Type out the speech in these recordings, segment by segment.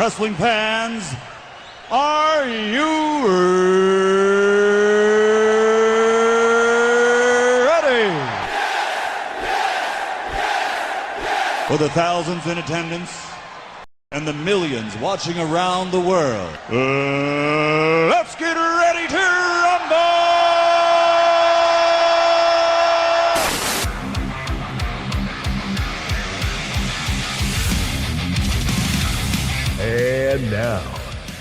Wrestling fans, are you ready? For the thousands in attendance and the millions watching around the world, let's get ready to rumble! And now,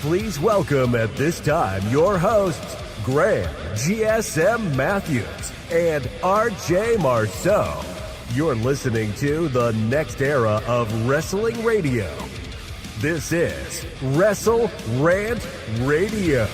please welcome at this time your hosts, Graham GSM Matthews and RJ Marceau. You're listening to the next era of wrestling radio. This is WrestleRant Radio.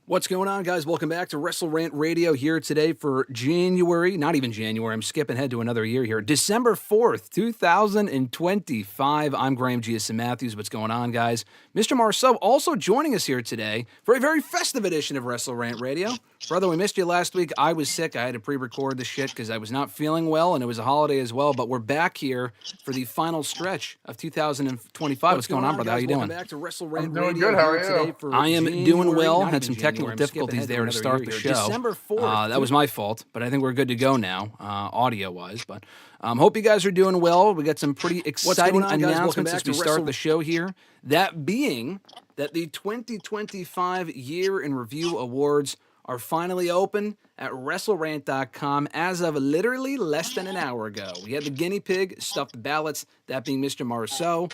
What's going on, guys? Welcome back to WrestleRant Radio here today for January, not even January, I'm skipping ahead to another year here, December 4th, 2025. I'm Graham GSM Matthews. What's going on, guys? Mr. Marceau also joining us here today for a very festive edition of WrestleRant Radio. Brother, we missed you last week. I was sick. I had to pre-record the shit because I was not feeling well, and it was a holiday as well, but we're back here for the final stretch of 2025. What's going on, brother? How you doing? Welcome back to WrestleRant Radio. Good. How are you? I am doing well. Had some technical difficulties there to start the show. December 4th. That was my fault, but I think we're good to go now, audio-wise. But hope you guys are doing well. We got some pretty exciting announcements as we start the show here. That being that the 2025 Year in Review Awards are finally open at WrestleRant.com as of literally less than an hour ago. We had the guinea pig stuff the ballots, that being Mr. Marceau.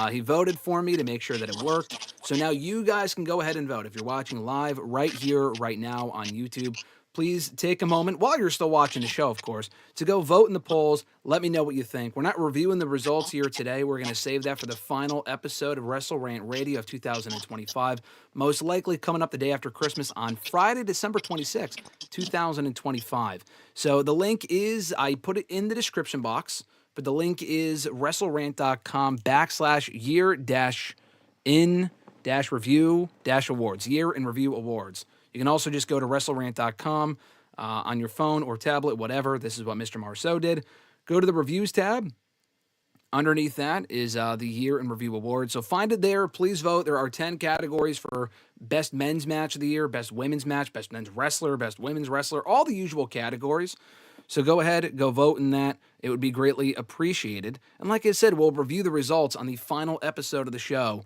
He voted for me to make sure that it worked. So now you guys can go ahead and vote. If you're watching live right here, right now on YouTube, please take a moment, while you're still watching the show, of course, to go vote in the polls. Let me know what you think. We're not reviewing the results here today. We're going to save that for the final episode of WrestleRant Radio of 2025, most likely coming up the day after Christmas on Friday, December 26th, 2025. So the link is, I put it in the description box, but the link is WrestleRant.com/year-in-review-awards, Year in Review Awards. You can also just go to WrestleRant.com on your phone or tablet, whatever. This is what Mr. Marceau did. Go to the Reviews tab. Underneath that is the Year in Review Awards. So find it there. Please vote. There are 10 categories for Best Men's Match of the Year, Best Women's Match, Best Men's Wrestler, Best Women's Wrestler, all the usual categories. So go ahead, go vote in that. It would be greatly appreciated. And like I said, we'll review the results on the final episode of the show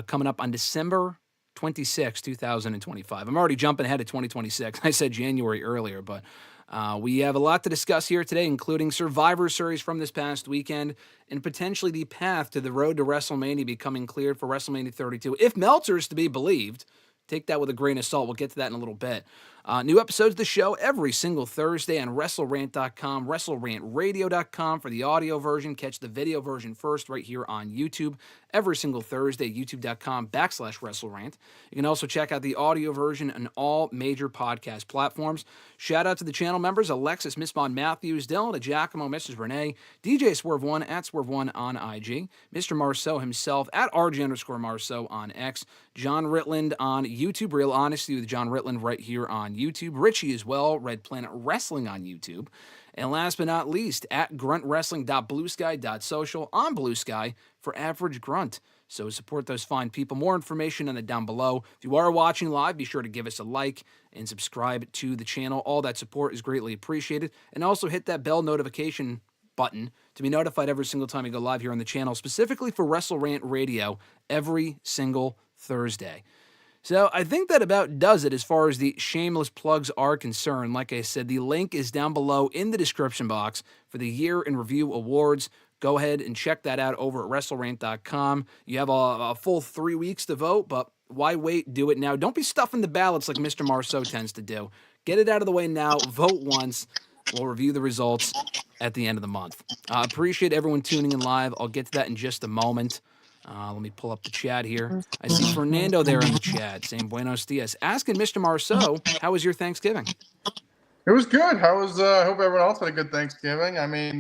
coming up on December 26, 2025. I'm already jumping ahead to 2026. I said January earlier, but we have a lot to discuss here today, including Survivor Series from this past weekend and potentially the path to the road to WrestleMania becoming cleared for WrestleMania 32. If Meltzer is to be believed, take that with a grain of salt. We'll get to that in a little bit. New episodes of the show every single Thursday on WrestleRant.com, WrestleRantRadio.com for the audio version. Catch the video version first right here on YouTube every single Thursday, YouTube.com/WrestleRant. You can also check out the audio version on all major podcast platforms. Shout out to the channel members, Alexis, Miss Bond Matthews, Dillon, DiGiacomo, Mrs. Renee, DJ Swerve1 at Swerve1 on IG, Mr. Marceau himself at RJ_Marceau on X, John Ritland on YouTube, Real Honesty with John Ritland right here on YouTube, Richie as well, Red Planet Wrestling on YouTube, and last but not least, at gruntwrestling.bluesky.social on Blue Sky for Average Grunt. So support those fine people. More information on it down below. If you are watching live, be sure to give us a like and subscribe to the channel. All that support is greatly appreciated. And also hit that bell notification button to be notified every single time we go live here on the channel, specifically for WrestleRant Radio every single Thursday. So I think that about does it as far as the shameless plugs are concerned. Like I said, the link is down below in the description box for the Year in Review Awards. Go ahead and check that out over at WrestleRant.com. You have a full 3 weeks to vote, but why wait? Do it now. Don't be stuffing the ballots like Mr. Marceau tends to do. Get it out of the way now. Vote once. We'll review the results at the end of the month. Appreciate everyone tuning in live. I'll get to that in just a moment. Let me pull up the chat here. I see Fernando there in the chat saying buenos dias. Asking Mr. Marceau, how was your Thanksgiving? It was good. I hope everyone else had a good Thanksgiving. I mean,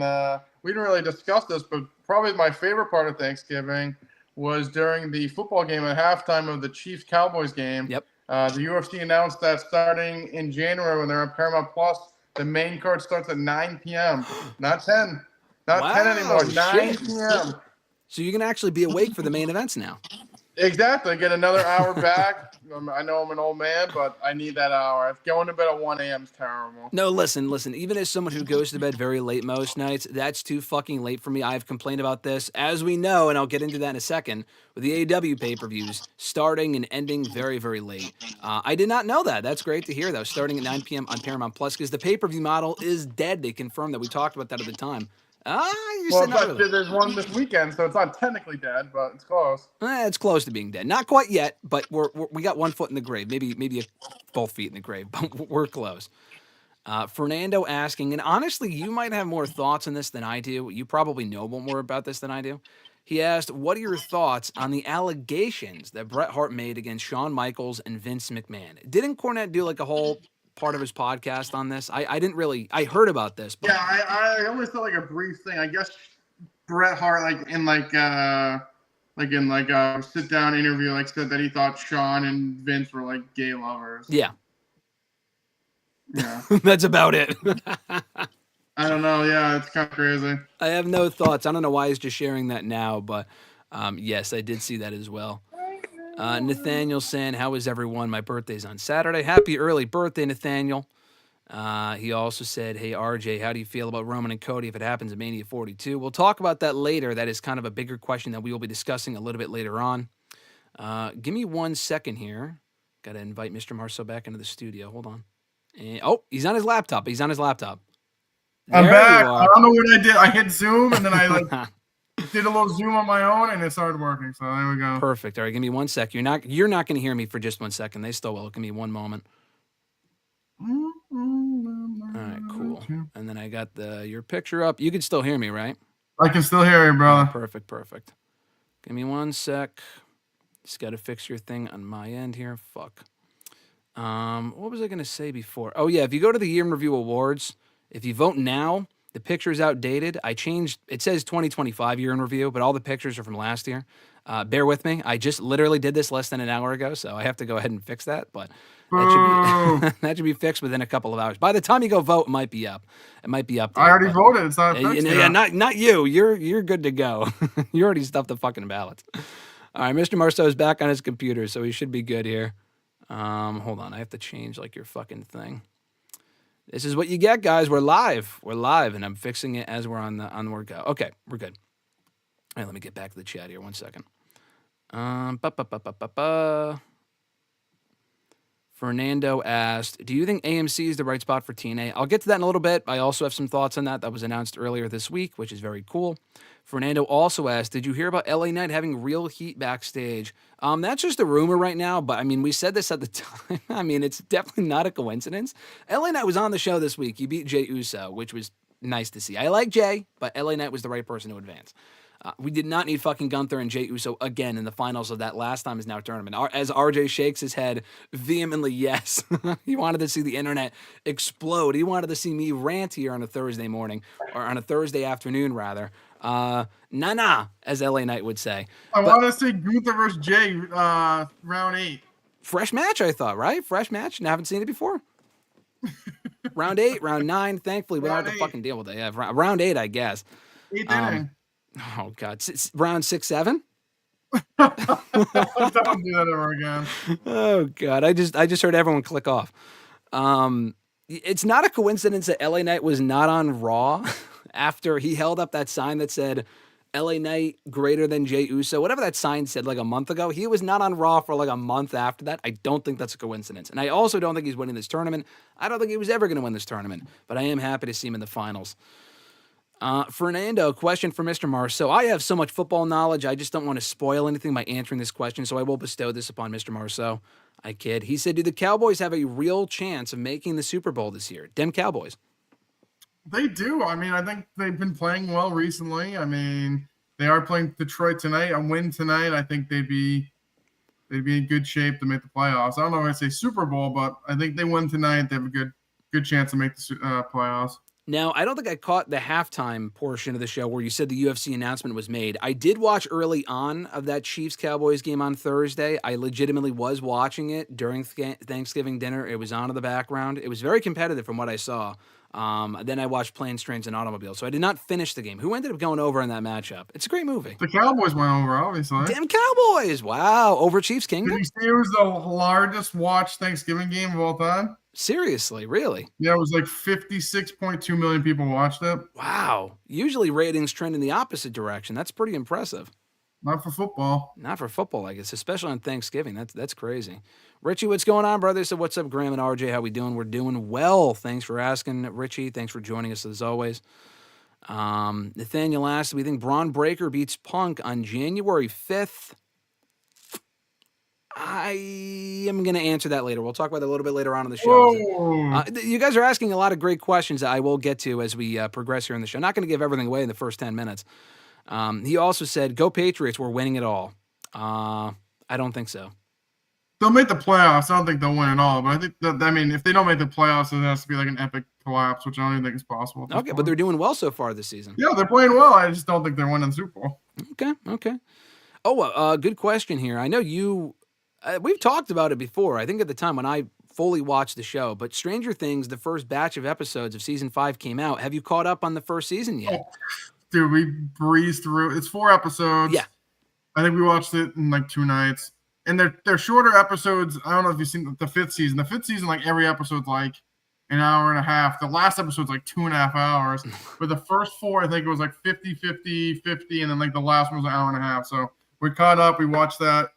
we didn't really discuss this, but probably my favorite part of Thanksgiving was during the football game at halftime of the Chiefs-Cowboys game. Yep. The UFC announced that starting in January when they're on Paramount Plus, the main card starts at 9 p.m. Not 10. Not 10 anymore. 9 p.m. So you can actually be awake for the main events now. Exactly. Get another hour back. I know I'm an old man, but I need that hour. Going to bed at 1 a.m. is terrible. No, listen. Even as someone who goes to bed very late most nights, that's too fucking late for me. I've complained about this, as we know, and I'll get into that in a second, with the AEW pay-per-views starting and ending very, very late. I did not know that. That's great to hear, though, starting at 9 p.m. on Paramount Plus, because the pay-per-view model is dead. They confirmed that. We talked about that at the time. There's one this weekend, so it's not technically dead, but it's close. It's close to being dead. Not quite yet, but we got 1 foot in the grave. Maybe both feet in the grave, but we're close. Fernando asking, and honestly, you might have more thoughts on this than I do. You probably know more about this than I do. He asked, what are your thoughts on the allegations that Bret Hart made against Shawn Michaels and Vince McMahon? Didn't Cornette do like a whole part of his podcast on this? I didn't really, I heard about this. But... Yeah, I always felt like a brief thing. I guess Bret Hart, in a sit-down interview, said that he thought Shawn and Vince were like gay lovers. Yeah. Yeah. That's about it. I don't know. Yeah, it's kind of crazy. I have no thoughts. I don't know why he's just sharing that now, but yes, I did see that as well. Nathaniel saying, how is everyone? My birthday's on Saturday. Happy early birthday, Nathaniel. He also said, hey, RJ, how do you feel about Roman and Cody if it happens at Mania 42? We'll talk about that later. That is kind of a bigger question that we will be discussing a little bit later on. Give me 1 second here. Got to invite Mr. Marceau back into the studio. Hold on. And, he's on his laptop. I'm back. I don't know what I did. I hit Zoom, and then I did a little Zoom on my own, and it started working. So there we go. Perfect. All right, give me 1 sec. You're not going to hear me for just 1 second. They still will. Give me one moment. All right, cool. And then I got your picture up. You can still hear me, right? I can still hear you, brother. Perfect. Give me 1 sec. Just got to fix your thing on my end here. Fuck. What was I going to say before? Oh, yeah, if you go to the Year in Review Awards, if you vote now, the picture is outdated. I changed, it says 2025 Year in Review, but all the pictures are from last year. Bear with me. I just literally did this less than an hour ago, so I have to go ahead and fix that, but that should be fixed within a couple of hours. By the time you go vote, it might be up. There, I already voted. It's not fixed yet. Not you. You're good to go. You already stuffed the fucking ballots. All right, Mr. Marceau is back on his computer, so he should be good here. Hold on. I have to change your fucking thing. This is what you get, guys. We're live, and I'm fixing it as we're on the go. Okay, we're good. All right, let me get back to the chat here. 1 second. Fernando asked, do you think AMC is the right spot for TNA? I'll get to that in a little bit. I also have some thoughts on that. That was announced earlier this week, which is very cool. Fernando also asked, did you hear about LA Knight having real heat backstage? That's just a rumor right now, but I mean, we said this at the time. I mean, it's definitely not a coincidence. LA Knight was on the show this week. He beat Jey Uso, which was nice to see. I like Jey, but LA Knight was the right person to advance. We did not need fucking Gunther and Jey Uso again in the finals of that last time is now tournament. As RJ shakes his head vehemently, yes. He wanted to see the internet explode. He wanted to see me rant here on a Thursday morning, or on a Thursday afternoon, rather. Nah, as LA Knight would say. I want to see Gunther versus Jey, round 8. Fresh match, I thought, right? Fresh match. And I haven't seen it before. Round 8, round 9. Thankfully, we don't have to fucking deal with it. Yeah, round 8, I guess. 8th inning. Oh God, round 6, 7. Don't do that ever again. Oh God, I just heard everyone click off. It's not a coincidence that LA Knight was not on Raw after he held up that sign that said LA Knight greater than Jey Uso, whatever that sign said like a month ago, he was not on Raw for like a month after that. I don't think that's a coincidence. And I also don't think he's winning this tournament. I don't think he was ever going to win this tournament, but I am happy to see him in the finals. Fernando, question for Mr. Marceau. I have so much football knowledge, I just don't want to spoil anything by answering this question, so I will bestow this upon Mr. Marceau. I kid. He said, do the Cowboys have a real chance of making the Super Bowl this year? Dem Cowboys. They do. I mean, I think they've been playing well recently. I mean, they are playing Detroit tonight. A win tonight, I think they'd be in good shape to make the playoffs. I don't know if I say Super Bowl, but I think they win tonight. They have a good chance to make the playoffs. Now, I don't think I caught the halftime portion of the show where you said the UFC announcement was made. I did watch early on of that Chiefs-Cowboys game on Thursday. I legitimately was watching it during Thanksgiving dinner. It was on in the background. It was very competitive from what I saw. Then I watched Planes, Trains, and Automobiles. So I did not finish the game. Who ended up going over in that matchup? It's a great movie. The Cowboys went over, obviously. Damn Cowboys! Wow, over Chiefs Kingdom? Did you see it was the largest watched Thanksgiving game of all time? Seriously, really? Yeah, it was like 56.2 million people watched it. Wow. Usually ratings trend in the opposite direction. That's pretty impressive. Not for football. Not for football, I guess, especially on Thanksgiving. That's crazy. Richie, what's going on, brother? So what's up, Graham and RJ? How we doing? We're doing well. Thanks for asking, Richie. Thanks for joining us as always. Nathaniel asked, we think Bron Breakker beats Punk on January 5th. I am going to answer that later. We'll talk about that a little bit later on in the show. You guys are asking a lot of great questions that I will get to as we progress here in the show. I'm not going to give everything away in the first 10 minutes. He also said, go Patriots, we're winning it all. I don't think so. They'll make the playoffs. I don't think they'll win at all. But I think if they don't make the playoffs, it has to be like an epic collapse, which I don't even think is possible. Okay, but they're doing well so far this season. Yeah, they're playing well. I just don't think they're winning the Super Bowl. Okay. Oh, good question here. I know you... we've talked about it before, I think at the time when I fully watched the show, but Stranger Things, the first batch of episodes of season 5 came out. Have you caught up on the first season yet? Oh, dude, we breezed through. It's 4 episodes. Yeah. I think we watched it in like 2 nights. And they're shorter episodes. I don't know if you've seen the 5th season. The 5th season, like every episode's like an hour and a half. The last episode's like 2.5 hours. But the first 4, I think it was like 50, 50, 50, and then like the last one was an hour and a half. So we caught up. We watched that.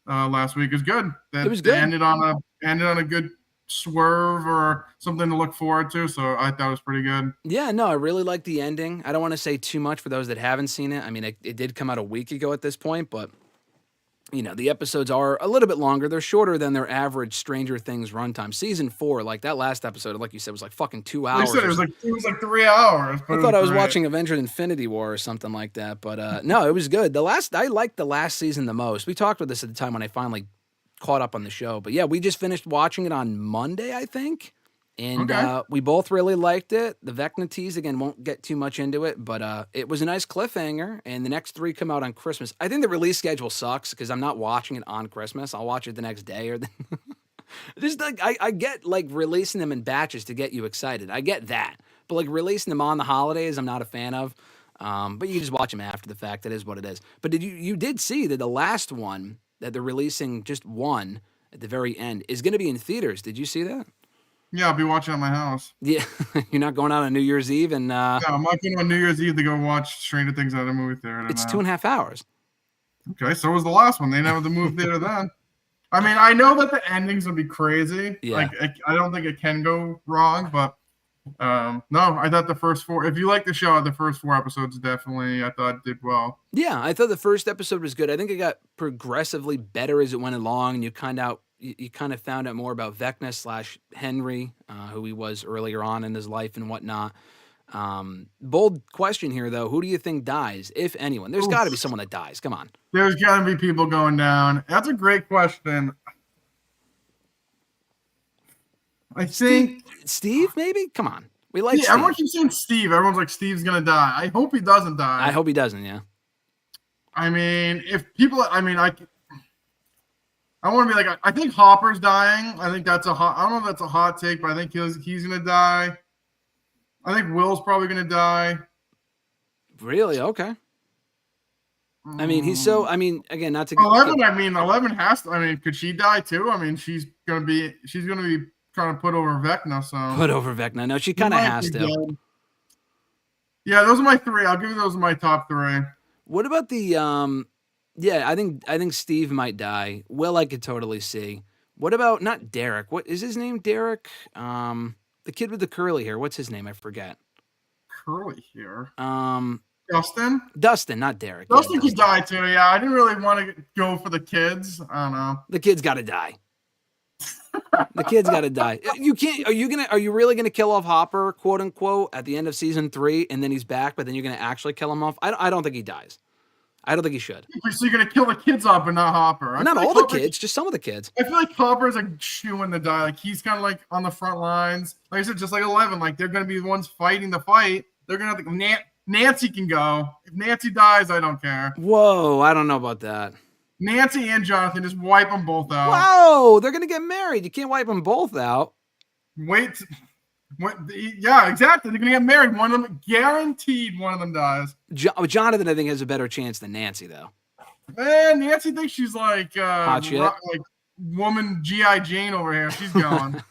Last week. It was good. It was good. Ended on a good swerve or something to look forward to. So I thought it was pretty good. Yeah, no, I really liked the ending. I don't want to say too much for those that haven't seen it. I mean, it did come out a week ago at this point, but you know, the episodes are a little bit longer. They're shorter than their average Stranger Things runtime. Season 4, like that last episode, like you said, was like fucking 2 hours. Said it was like 3 hours. I thought I was watching Avengers Infinity War or something like that. But no, it was good. I liked the last season the most. We talked about this at the time when I finally caught up on the show. But yeah, we just finished watching it on Monday, I think. And we both really liked it. The Vecna tease, again, won't get too much into it, but it was a nice cliffhanger, and the next 3 come out on Christmas. I think the release schedule sucks because I'm not watching it on Christmas. I'll watch it the next day or just like I get like releasing them in batches to get you excited. I get that. But like releasing them on the holidays, I'm not a fan of. But you can just watch them after the fact. That is what it is. But you did see that the last one that they're releasing, just one at the very end, is going to be in theaters. Did you see that? Yeah, I'll be watching at my house. Yeah, you're not going out on New Year's Eve and. Yeah, I'm not going on New Year's Eve to go watch Stranger Things at a movie theater. It's 2.5 hours. Okay, so was the last one. They didn't have the movie theater then. I mean, I know that the endings would be crazy. Yeah. Like, I don't think it can go wrong, but no, I thought the first 4. If you like the show, the first 4 episodes definitely, I thought did well. Yeah, I thought the first episode was good. I think it got progressively better as it went along, and you kind of found out more about Vecna/Henry, who he was earlier on in his life and whatnot. Bold question here, though. Who do you think dies, if anyone? There's got to be someone that dies. Come on. There's got to be people going down. That's a great question. I think Steve, maybe? Come on. We like Steve. Everyone keeps saying Steve. Everyone's like, Steve's going to die. I hope he doesn't die. I hope he doesn't, yeah. I mean, I want to be like, I think Hopper's dying. I think I don't know if that's a hot take, but I think he's going to die. I think Will's probably going to die. Really? Okay. I mean, again, not to 11. 11 has to. I mean, could she die too? I mean, she's gonna be trying to put over Vecna. So put over Vecna. No, she kind of has to. Yeah, those are my three. I'll give you those are my top three. What about the yeah, I think Steve might die. Will I could totally see. What about not Derek? What is his name? Derek? The kid with the curly hair. What's his name? I forget. Curly hair. Dustin, not Derek. Dustin could die too. Yeah, I didn't really want to go for the kids. I don't know. The kid's got to die. The kid's got to die. You can't. Are you really gonna kill off Hopper, quote unquote, at the end of season 3, and then he's back, but then you're gonna actually kill him off? I don't think he dies. I don't think he should. So you're gonna kill the kids off, but not Hopper. Not all the kids, just some of the kids. I feel like Hopper's like chewing the die. Like he's kind of like on the front lines. Like I said, just like 11. Like they're gonna be the ones fighting the fight. They're gonna have Nancy can go. If Nancy dies, I don't care. Whoa, I don't know about that. Nancy and Jonathan, just wipe them both out. Whoa, they're gonna get married. You can't wipe them both out. Wait, yeah, exactly. They're gonna get married. One of them, guaranteed, one of them dies. Jonathan, I think, has a better chance than Nancy, though. Man, Nancy thinks she's like hot shit, like woman G.I. Jane over here. She's gone.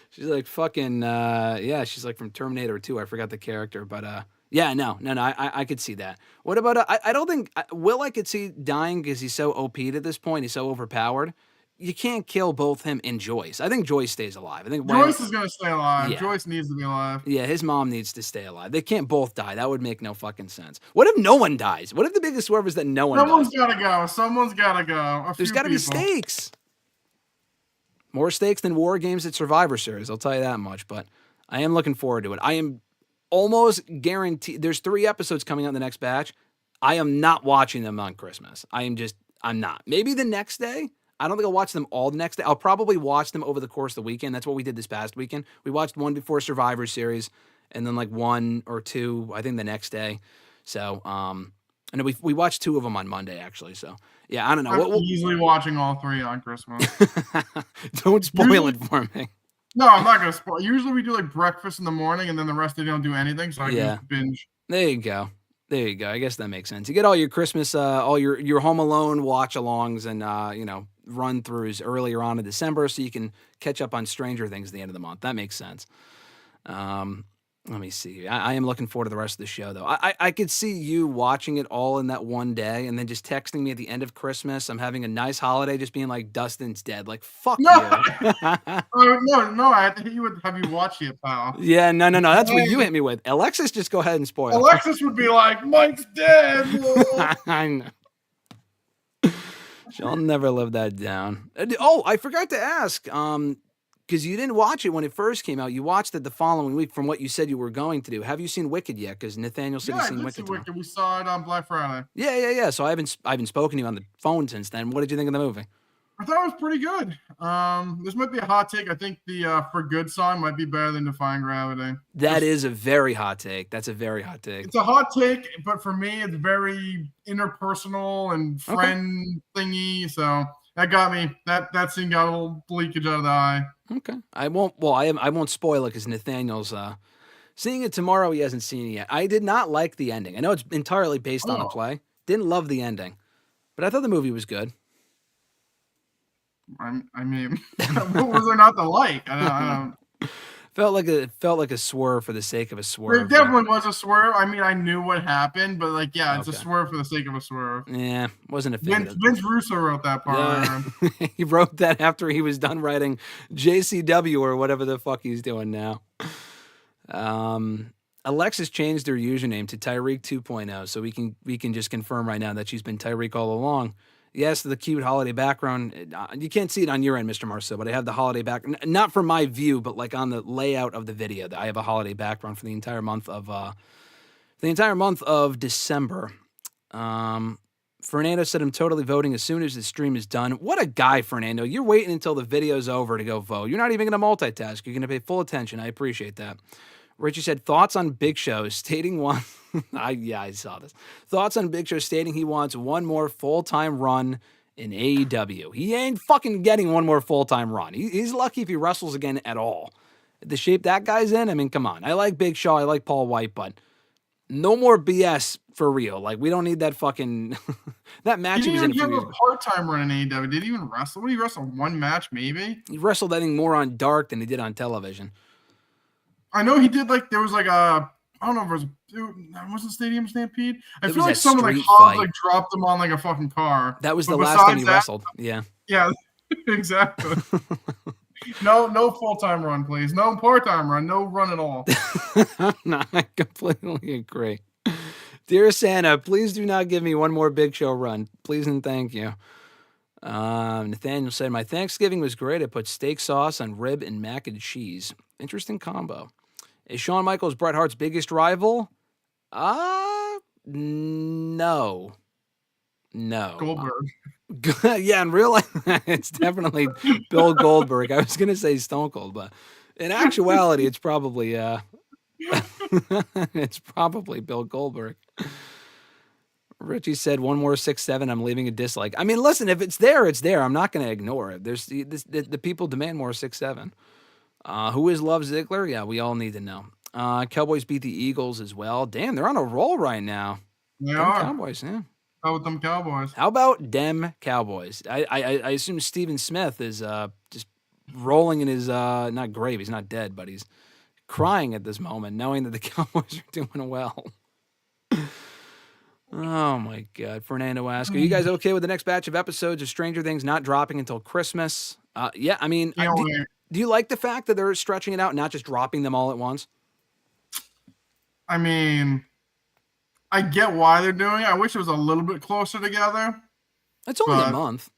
She's like fucking yeah. She's like from Terminator 2. I forgot the character, but yeah, no. I could see that. What about I don't think Will I could see dying because he's so OP'd at this point. He's so overpowered. You can't kill both him and Joyce. I think Joyce stays alive. I think Joyce is gonna stay alive. Yeah. Joyce needs to be alive. Yeah, his mom needs to stay alive. They can't both die. That would make no fucking sense. What if no one dies? What if the biggest swerve is that no one Someone's dies? gotta go. Someone's gotta go. There's gotta be stakes. More stakes than WarGames at Survivor Series, I'll tell you that much. But I am looking forward to it. I am almost guaranteed. There's 3 episodes coming out in the next batch. I am not watching them on Christmas. I'm not. Maybe the next day. I don't think I'll watch them all the next day. I'll probably watch them over the course of the weekend. That's what we did this past weekend. We watched one before Survivor Series, and then like 1 or 2, I think, the next day. So, and we watched 2 of them on Monday, actually. So, yeah, I don't know. I'm easily watching all 3 on Christmas. Don't spoil it for me. No, I'm not gonna spoil. Usually we do like breakfast in the morning, and then the rest of the day don't do anything, so I can just binge. There you go. I guess that makes sense. You get all your Christmas, all your Home Alone watch-alongs and run-throughs earlier on in December, so you can catch up on Stranger Things at the end of the month. That makes sense. Let me see. I am looking forward to the rest of the show, though. I could see you watching it all in that one day and then just texting me at the end of Christmas, I'm having a nice holiday, just being like, Dustin's dead. Like, fuck you. No, I have to hit you with, have you watched it, pal? Yeah, no. That's what you hit me with. Alexis, just go ahead and spoil it. Alexis would be like, Mike's dead. I know. She'll never live that down. Oh, I forgot to ask, because you didn't watch it when it first came out. You watched it the following week from what you said you were going to do. Have you seen Wicked yet? Because Nathaniel said he's seen Wicked. Wicked. We saw it on Black Friday. Yeah. So I haven't spoken to you on the phone since then. What did you think of the movie? I thought it was pretty good. This might be a hot take. I think the For Good song might be better than Defying Gravity. That is a very hot take. That's a very hot take. It's a hot take, but for me, it's very interpersonal and friend thingy. So that got me. That scene got a little bleakage out of the eye. Okay. I won't spoil it because Nathaniel's seeing it tomorrow. He hasn't seen it yet. I did not like the ending. I know it's entirely based on a play. Didn't love the ending, but I thought the movie was good. I mean, what was there not to like? I don't. Felt like a swerve for the sake of a swerve. It definitely was a swerve. I mean, I knew what happened, but like, yeah, it's a swerve for the sake of a swerve. Yeah, wasn't a fan. Vince Russo wrote that part. Yeah. He wrote that after he was done writing JCW or whatever the fuck he's doing now. Alexis changed her username to Tyreek 2.0, so we can just confirm right now that she's been Tyreek all along. Yes, the cute holiday background. You can't see it on your end, Mr. Marceau, but I have the holiday background. Not from my view, but like on the layout of the video. I have a holiday background for the entire month of December. Fernando said I'm totally voting as soon as the stream is done. What a guy, Fernando. You're waiting until the video's over to go vote. You're not even going to multitask. You're going to pay full attention. I appreciate that. Richie said, thoughts on Big Show stating one. I saw this. Thoughts on Big Show stating he wants one more full-time run in AEW. He ain't fucking getting one more full-time run. He's lucky if he wrestles again at all. The shape that guy's in, I mean, come on. I like Big Show. I like Paul White, but no more BS for real. Like, we don't need that fucking... that match he was in. He didn't even have a part-time run in AEW. Did he even wrestle? What did he wrestle? One match, maybe? He wrestled, I think, more on Dark than he did on television. I know he did, like, there was, like, a I don't know if it was a Stadium Stampede. I feel was like that someone like street Hobbs fight. like dropped him on like a fucking car. That was But the last time he besides that- wrestled. Yeah. Yeah, exactly. No full-time run, please. No part-time run. No run at all. No, I completely agree. Dear Santa, please do not give me one more Big Show run. Please and thank you. Nathaniel said, my Thanksgiving was great. I put steak sauce on rib and mac and cheese. Interesting combo. Is Shawn Michaels Bret Hart's biggest rival? No. Goldberg. Yeah, in real life, it's definitely Bill Goldberg. I was going to say Stone Cold, but in actuality, it's probably it's probably Bill Goldberg. Richie said, one more 6'7", I'm leaving a dislike. I mean, listen, if it's there, it's there. I'm not going to ignore it. There's the people demand more 6'7". Who is Love Ziggler? Yeah, we all need to know. Cowboys beat the Eagles as well. Damn, they're on a roll right now. They are. Cowboys, yeah. How about them Cowboys? How about them Cowboys? I assume Steven Smith is just rolling in his not grave. He's not dead, but he's crying at this moment, knowing that the Cowboys are doing well. Oh my God! Fernando asks, are you guys okay with the next batch of episodes of Stranger Things not dropping until Christmas? Yeah, I mean, do you like the fact that they're stretching it out, not just dropping them all at once? I mean, I get why they're doing it. I wish it was a little bit closer together. It's only a month.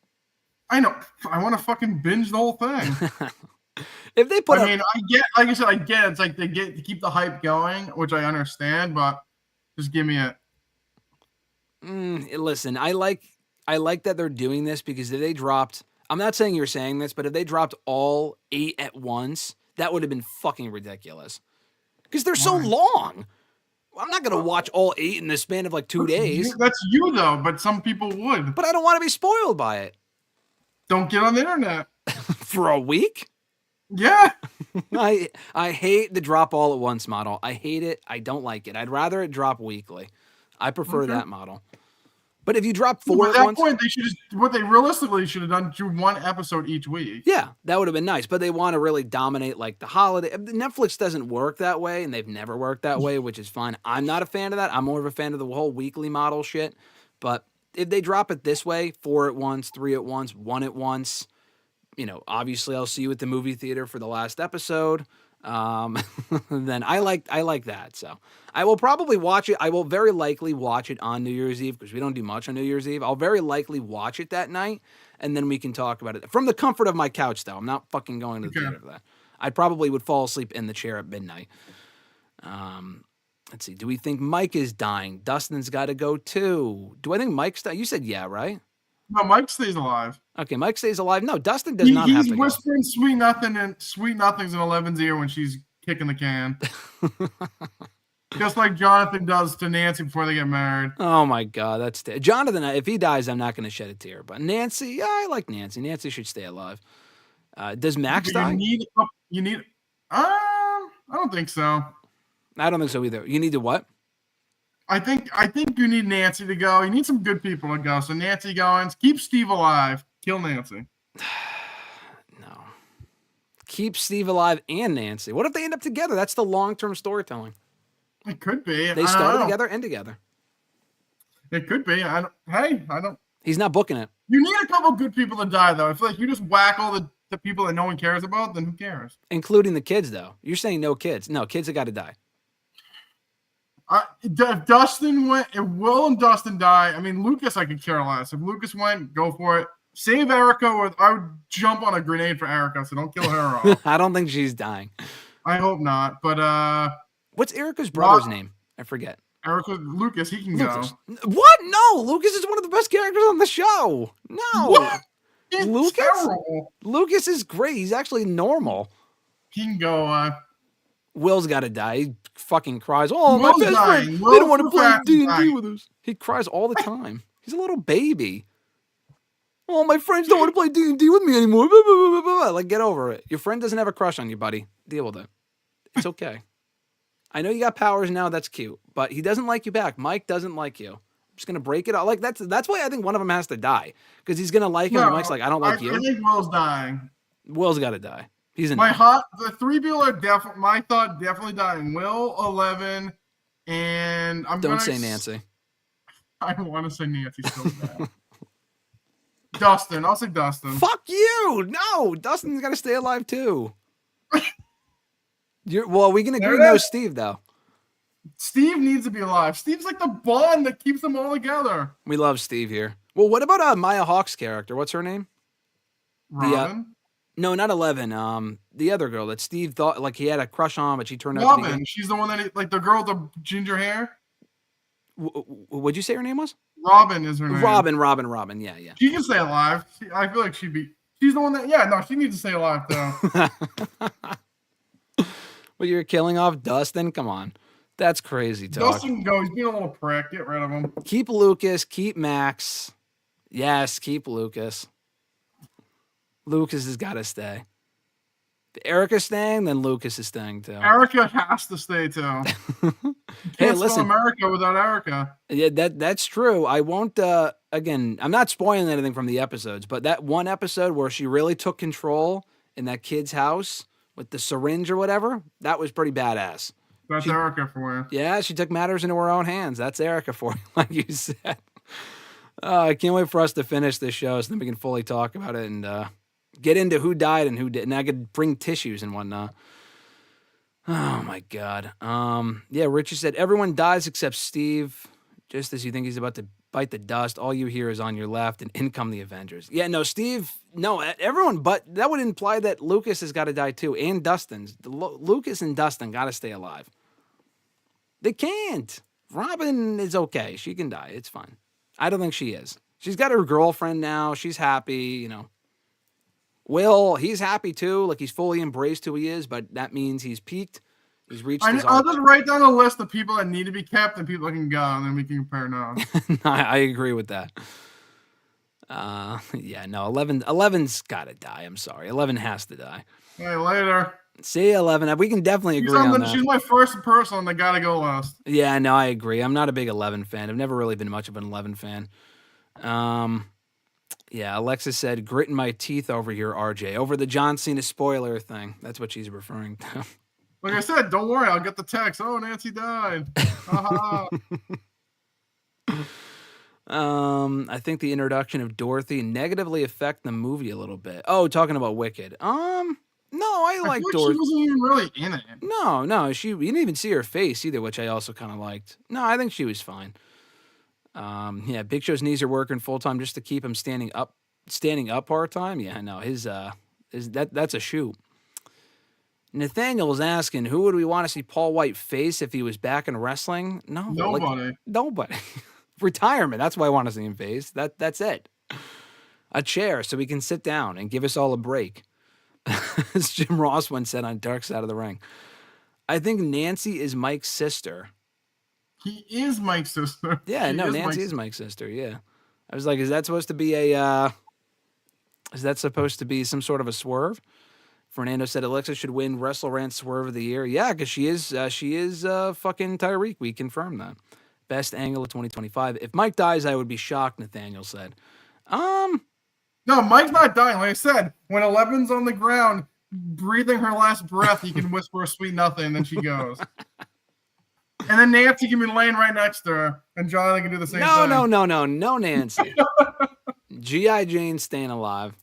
I know. I want to fucking binge the whole thing. If they put, I mean, I get. Like I said, I get. It's like they get to keep the hype going, which I understand, but just give me it. Listen, I like that they're doing this because if they dropped, I'm not saying you're saying this, but if they dropped all 8 at once, that would have been fucking ridiculous. Because they're so long. I'm not going to watch all 8 in the span of like 2 days. That's you, though, but some people would. But I don't want to be spoiled by it. Don't get on the internet. For a week? Yeah. I hate the drop all at once model. I hate it. I don't like it. I'd rather it drop weekly. I prefer that model. But if you drop 4 at that point, they should just what they realistically should have done do 1 episode each week. Yeah, that would have been nice. But they want to really dominate like the holiday. Netflix doesn't work that way, and they've never worked that way, which is fine. I'm not a fan of that. I'm more of a fan of the whole weekly model shit. But if they drop it this way, 4 at once, 3 at once, 1 at once, obviously I'll see you at the movie theater for the last episode. Then I like that. So I will probably watch it. I will very likely watch it on New Year's Eve because we don't do much on New Year's Eve. I'll very likely watch it that night, and then we can talk about it from the comfort of my couch. Though I'm not fucking going to the theater for that. I probably would fall asleep in the chair at midnight. Let's see. Do we think Mike is dying? Dustin's got to go too. Do I think Mike's dying? You said yeah, right? No, Mike stays alive. Okay, Mike stays alive. No, Dustin does not have to go. He's whispering sweet nothings in Eleven's ear when she's kicking the can. Just like Jonathan does to Nancy before they get married. Oh my God, that's Jonathan. If he dies, I'm not going to shed a tear. But Nancy, yeah, I like Nancy. Nancy should stay alive. Does Max die? I don't think so. I don't think so either. You need to what? I think you need Nancy to go. You need some good people to go. So Nancy going. Keep Steve alive. Kill Nancy. No. Keep Steve alive and Nancy. What if they end up together? That's the long-term storytelling. It could be. They started together and together. It could be. I don't. He's not booking it. You need a couple good people to die, though. I feel like you just whack all the people that no one cares about, then who cares? Including the kids, though. You're saying no kids. No, kids have got to die. If Dustin went, if Will and Dustin die, I mean, Lucas, I could care less. If Lucas went, go for it. Save Erica, or I would jump on a grenade for Erica, so don't kill her off. I don't think she's dying. I hope not. But what's Erica's brother's name? I forget. Lucas, he can go. What? No, Lucas is one of the best characters on the show. No. What? It's terrible. Lucas is great. He's actually normal. He can go. Will's got to die. He fucking cries. Oh, Will's my best dying. friend. Will They don't want to play D&D dying. with us. He cries all the time. He's a little baby. Oh, my friends don't want to play D&D with me anymore. Like, get over it. Your friend doesn't have a crush on you, buddy. Deal with it. It's okay. I know you got powers now. That's cute. But he doesn't like you back. Mike doesn't like you. I'm just going to break it out. Like, that's why I think one of them has to die. Because he's going to like him. And Mike's like, I don't like you. I think Will's dying. Will's got to die. He's in the 3 people are definitely, my thought, definitely dying. Will, 11, And Don't say Nancy. I want to say Nancy so bad. Dustin. I'll say Dustin. Fuck you! No, Dustin's got to stay alive too. We can agree no Steve though. Steve needs to be alive. Steve's like the bond that keeps them all together. We love Steve here. Well, what about Maya Hawke's character? What's her name? Robin? No, not 11. The other girl that Steve thought like he had a crush on, but she turned out Robin. to be... She's the one that like the girl with the ginger hair. What'd you say her name was? Robin is her name. Robin. Yeah. She can stay alive. I feel like she's the one that. Yeah, no, she needs to stay alive though. Well, you're killing off Dustin. Come on, that's crazy talk. Dustin can go. He's being a little prick. Get rid of him. Keep Lucas. Keep Max. Yes, keep Lucas. Lucas has got to stay. If Erica's staying, then Lucas is staying too. Erica has to stay too. Hey, listen, America without Erica. Yeah, that's true. I won't. Again, I'm not spoiling anything from the episodes, but that one episode where she really took control in that kid's house with the syringe or whatever, that was pretty badass. That's Erica for you. Yeah, she took matters into her own hands. That's Erica for you, like you said. I can't wait for us to finish this show so then we can fully talk about it and get into who died and who didn't. I could bring tissues and whatnot. Oh, my God. Yeah, Richie said, everyone dies except Steve. Just as you think he's about to bite the dust, all you hear is on your left, and in come the Avengers. Yeah, no, Steve, no, everyone, but that would imply that Lucas has got to die too, and Dustin's. Lucas and Dustin got to stay alive. They can't. Robin is okay. She can die. It's fine. I don't think she is. She's got her girlfriend now. She's happy, you know. Will, he's happy too. Like he's fully embraced who he is, but that means he's peaked. He's reached his I'll just write down a list of people that need to be kept and people that can go, and then we can compare notes. I agree with that. Yeah, no, 11's got to die. I'm sorry. 11 has to die. Hey, later. See, 11. We can definitely agree on that. She's my first person that got to go last. Yeah, no, I agree. I'm not a big 11 fan. I've never really been much of an 11 fan. Yeah, Alexis said, gritting my teeth over here, RJ. Over the John Cena spoiler thing. That's what she's referring to. Like I said, don't worry. I'll get the text. Oh, Nancy died. I think the introduction of Dorothy negatively affect the movie a little bit. Oh, talking about Wicked. No, I like Dorothy. She wasn't even really in it. No, you didn't even see her face either, which I also kind of liked. No, I think she was fine. Yeah, Big Show's knees are working full time just to keep him standing up part time. Yeah, no, that's a shoot. Nathaniel was asking, who would we want to see Paul White face if he was back in wrestling? No, nobody. Retirement. That's why I want to see him face. That's it. A chair so we can sit down and give us all a break. As Jim Ross once said on Dark Side of the Ring. I think Nancy is Mike's sister. He is Mike's sister. Yeah, Nancy is Mike's sister. Yeah. I was like, is that supposed to be some sort of a swerve? Fernando said Alexis should win WrestleRant Swerve of the Year. Yeah, because she is fucking Tyreek. We confirmed that. Best angle of 2025. If Mike dies, I would be shocked, Nathaniel said. No, Mike's not dying. Like I said, when 11's on the ground, breathing her last breath, he can whisper a sweet nothing, and then she goes. And then Nancy can be laying right next to her, and Johnny can do the same thing. No, Nancy. G.I. Jane staying alive.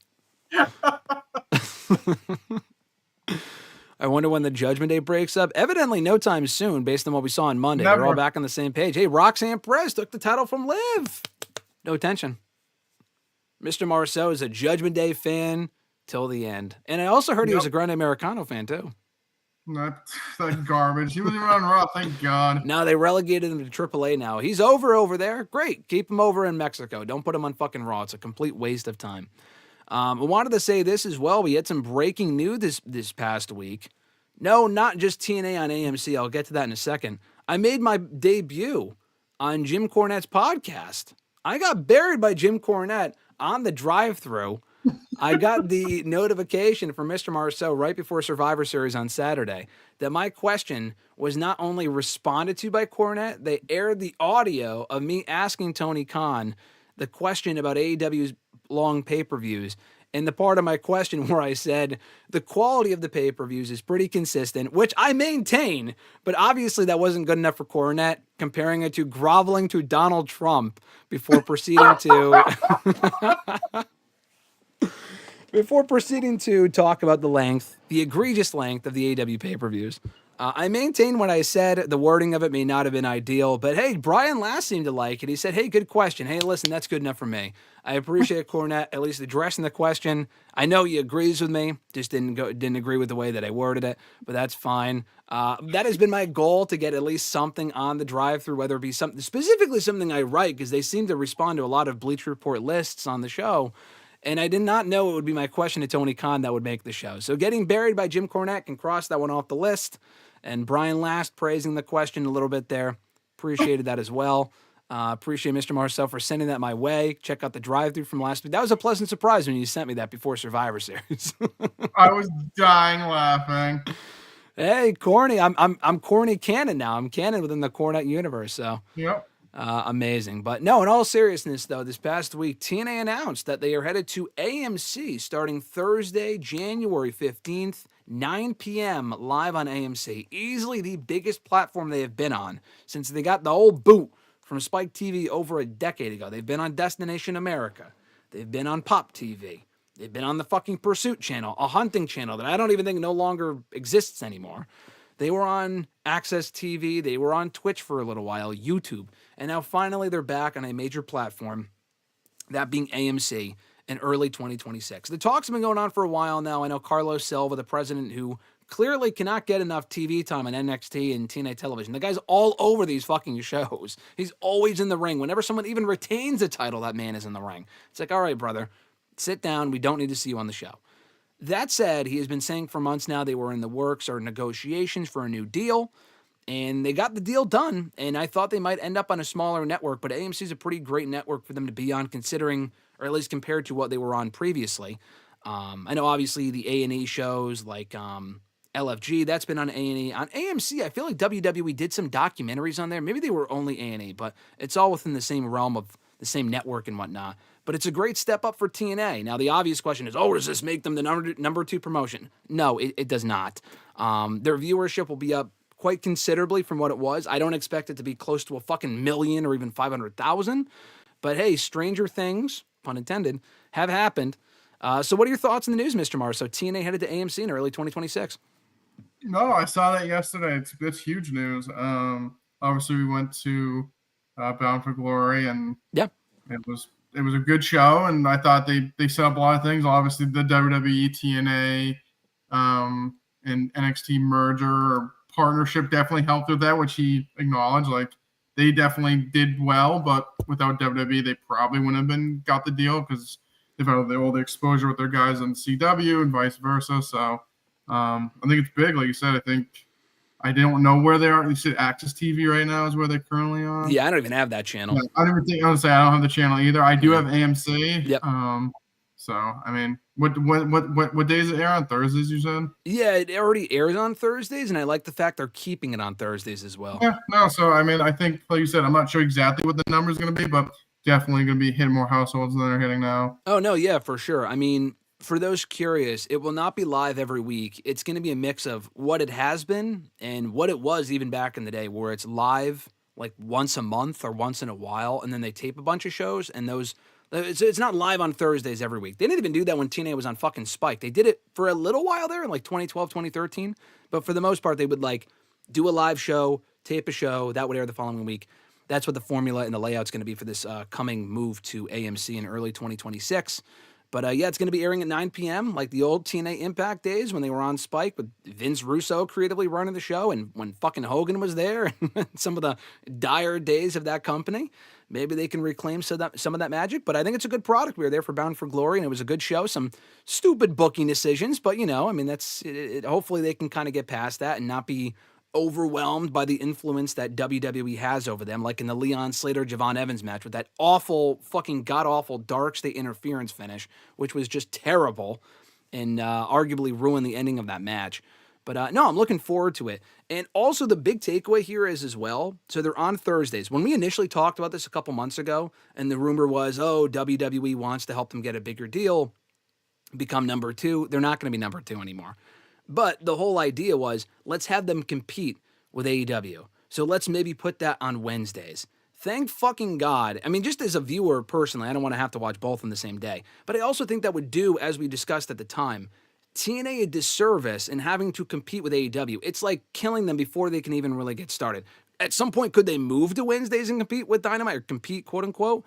I wonder when the Judgment Day breaks up. Evidently, no time soon, based on what we saw on Monday. Never. They're all back on the same page. Hey, Roxanne Perez took the title from Liv. No tension. Mr. Marceau is a Judgment Day fan till the end. And I also heard he was a Grande Americano fan, too. Not that garbage. He wasn't even on Raw, thank God. No, they relegated him to AAA now. He's over there. Great. Keep him over in Mexico. Don't put him on fucking Raw. It's a complete waste of time. I wanted to say this as well. We had some breaking news this past week. No, not just TNA on AMC. I'll get to that in a second. I made my debut on Jim Cornette's podcast. I got buried by Jim Cornette on the drive-thru. I got the notification from Mr. Marceau right before Survivor Series on Saturday that my question was not only responded to by Cornette, they aired the audio of me asking Tony Khan the question about AEW's long pay-per-views, in the part of my question where I said the quality of the pay-per-views is pretty consistent, which I maintain, but obviously that wasn't good enough for Cornette, comparing it to groveling to Donald Trump before proceeding to talk about the egregious length of the AEW pay-per-views. I maintain what I said. The wording of it may not have been ideal, but hey, Brian Last seemed to like it. He said, hey, good question. Hey, listen, that's good enough for me. I appreciate Cornette at least addressing the question. I know he agrees with me, just didn't agree with the way that I worded it, but that's fine. That has been my goal, to get at least something on the drive-through, whether it be specifically something I write, because they seem to respond to a lot of Bleacher Report lists on the show. And I did not know it would be my question to Tony Khan that would make the show. So getting buried by Jim Cornette can cross that one off the list. And Brian Last praising the question a little bit there. Appreciated that as well. Appreciate Mr. Marceau for sending that my way. Check out the drive-through from last week. That was a pleasant surprise when you sent me that before Survivor Series. I was dying laughing. Hey, corny. I'm corny canon now. I'm canon within the Cornette universe. So Yep. Amazing. But no, in all seriousness, though, this past week, TNA announced that they are headed to AMC starting Thursday, January 15th, 9 p.m. live on AMC. Easily the biggest platform they have been on since they got the old boot from Spike TV over a decade ago. They've been on Destination America. They've been on Pop TV. They've been on the fucking Pursuit channel, a hunting channel that I don't even think no longer exists anymore. They were on Access TV. They were on Twitch for a little while, YouTube. And now finally they're back on a major platform, that being AMC, in early 2026. The talks have been going on for a while now. I know Carlos Silva, the president, who clearly cannot get enough TV time on NXT and TNA television. The guy's all over these fucking shows. He's always in the ring. Whenever someone even retains a title, that man is in the ring. It's like, all right, brother, sit down. We don't need to see you on the show. That said, he has been saying for months now they were in the works or negotiations for a new deal, and they got the deal done, and I thought they might end up on a smaller network, but AMC is a pretty great network for them to be on, considering, or at least compared to what they were on previously. I know, obviously, the A&E shows like LFG, that's been on A&E. On AMC, I feel like WWE did some documentaries on there. Maybe they were only A&E, but it's all within the same realm of the same network and whatnot. But it's a great step up for TNA. Now, the obvious question is, does this make them the number two promotion? No, it does not. Their viewership will be up quite considerably from what it was. I don't expect it to be close to a fucking million or even 500,000. But hey, stranger things, pun intended, have happened. So what are your thoughts on the news, Mr. Marceau? TNA headed to AMC in early 2026. No, I saw that yesterday. It's huge news. Obviously, we went to Bound for Glory, and yeah, it was a good show. And I thought they set up a lot of things. Obviously, the WWE, TNA, and NXT merger or partnership definitely helped with that, which he acknowledged. Like, they definitely did well, but without WWE, they probably wouldn't have got the deal because they've had all the exposure with their guys on CW and vice versa. So I think it's big. Like you said, I don't know where they are. You said Access TV right now is where they're currently on. Yeah, I don't even have that channel. Yeah, I don't even think, honestly, I don't have the channel either. I do have AMC. Yep. So I mean, what days it air on? Thursdays, you said? Yeah, it already airs on Thursdays, and I like the fact they're keeping it on Thursdays as well. Yeah, no. So I mean, I think, like you said, I'm not sure exactly what the number is going to be, but definitely going to be hitting more households than they're hitting now. Oh no, yeah, for sure. I mean, for those curious, it will not be live every week. It's going to be a mix of what it has been and what it was even back in the day, where it's live like once a month or once in a while, and then they tape a bunch of shows, and those. It's not live on Thursdays every week. They didn't even do that when TNA was on fucking Spike. They did it for a little while there in like 2012, 2013. But for the most part, they would like do a live show, tape a show, that would air the following week. That's what the formula and the layout's going to be for this coming move to AMC in early 2026. But yeah, it's going to be airing at 9 p.m. like the old TNA Impact days when they were on Spike with Vince Russo creatively running the show, and when fucking Hogan was there, and some of the dire days of that company. Maybe they can reclaim some of that magic, but I think it's a good product. We were there for Bound for Glory, and it was a good show. Some stupid booking decisions, but I mean, that's it. Hopefully they can kind of get past that and not be overwhelmed by the influence that WWE has over them, like in the Leon Slater-Javon Evans match with that awful, fucking god-awful Dark State interference finish, which was just terrible and arguably ruined the ending of that match. But no, I'm looking forward to it. And also the big takeaway here is as well, so they're on Thursdays. When we initially talked about this a couple months ago, and the rumor was, WWE wants to help them get a bigger deal, become number 2. They're not going to be number 2 anymore. But the whole idea was, let's have them compete with AEW. So let's maybe put that on Wednesdays. Thank fucking God. I mean, just as a viewer personally, I don't want to have to watch both on the same day. But I also think that would do, as we discussed at the time, TNA a disservice in having to compete with AEW. It's like killing them before they can even really get started. At some point, could they move to Wednesdays and compete with Dynamite, or compete, quote unquote?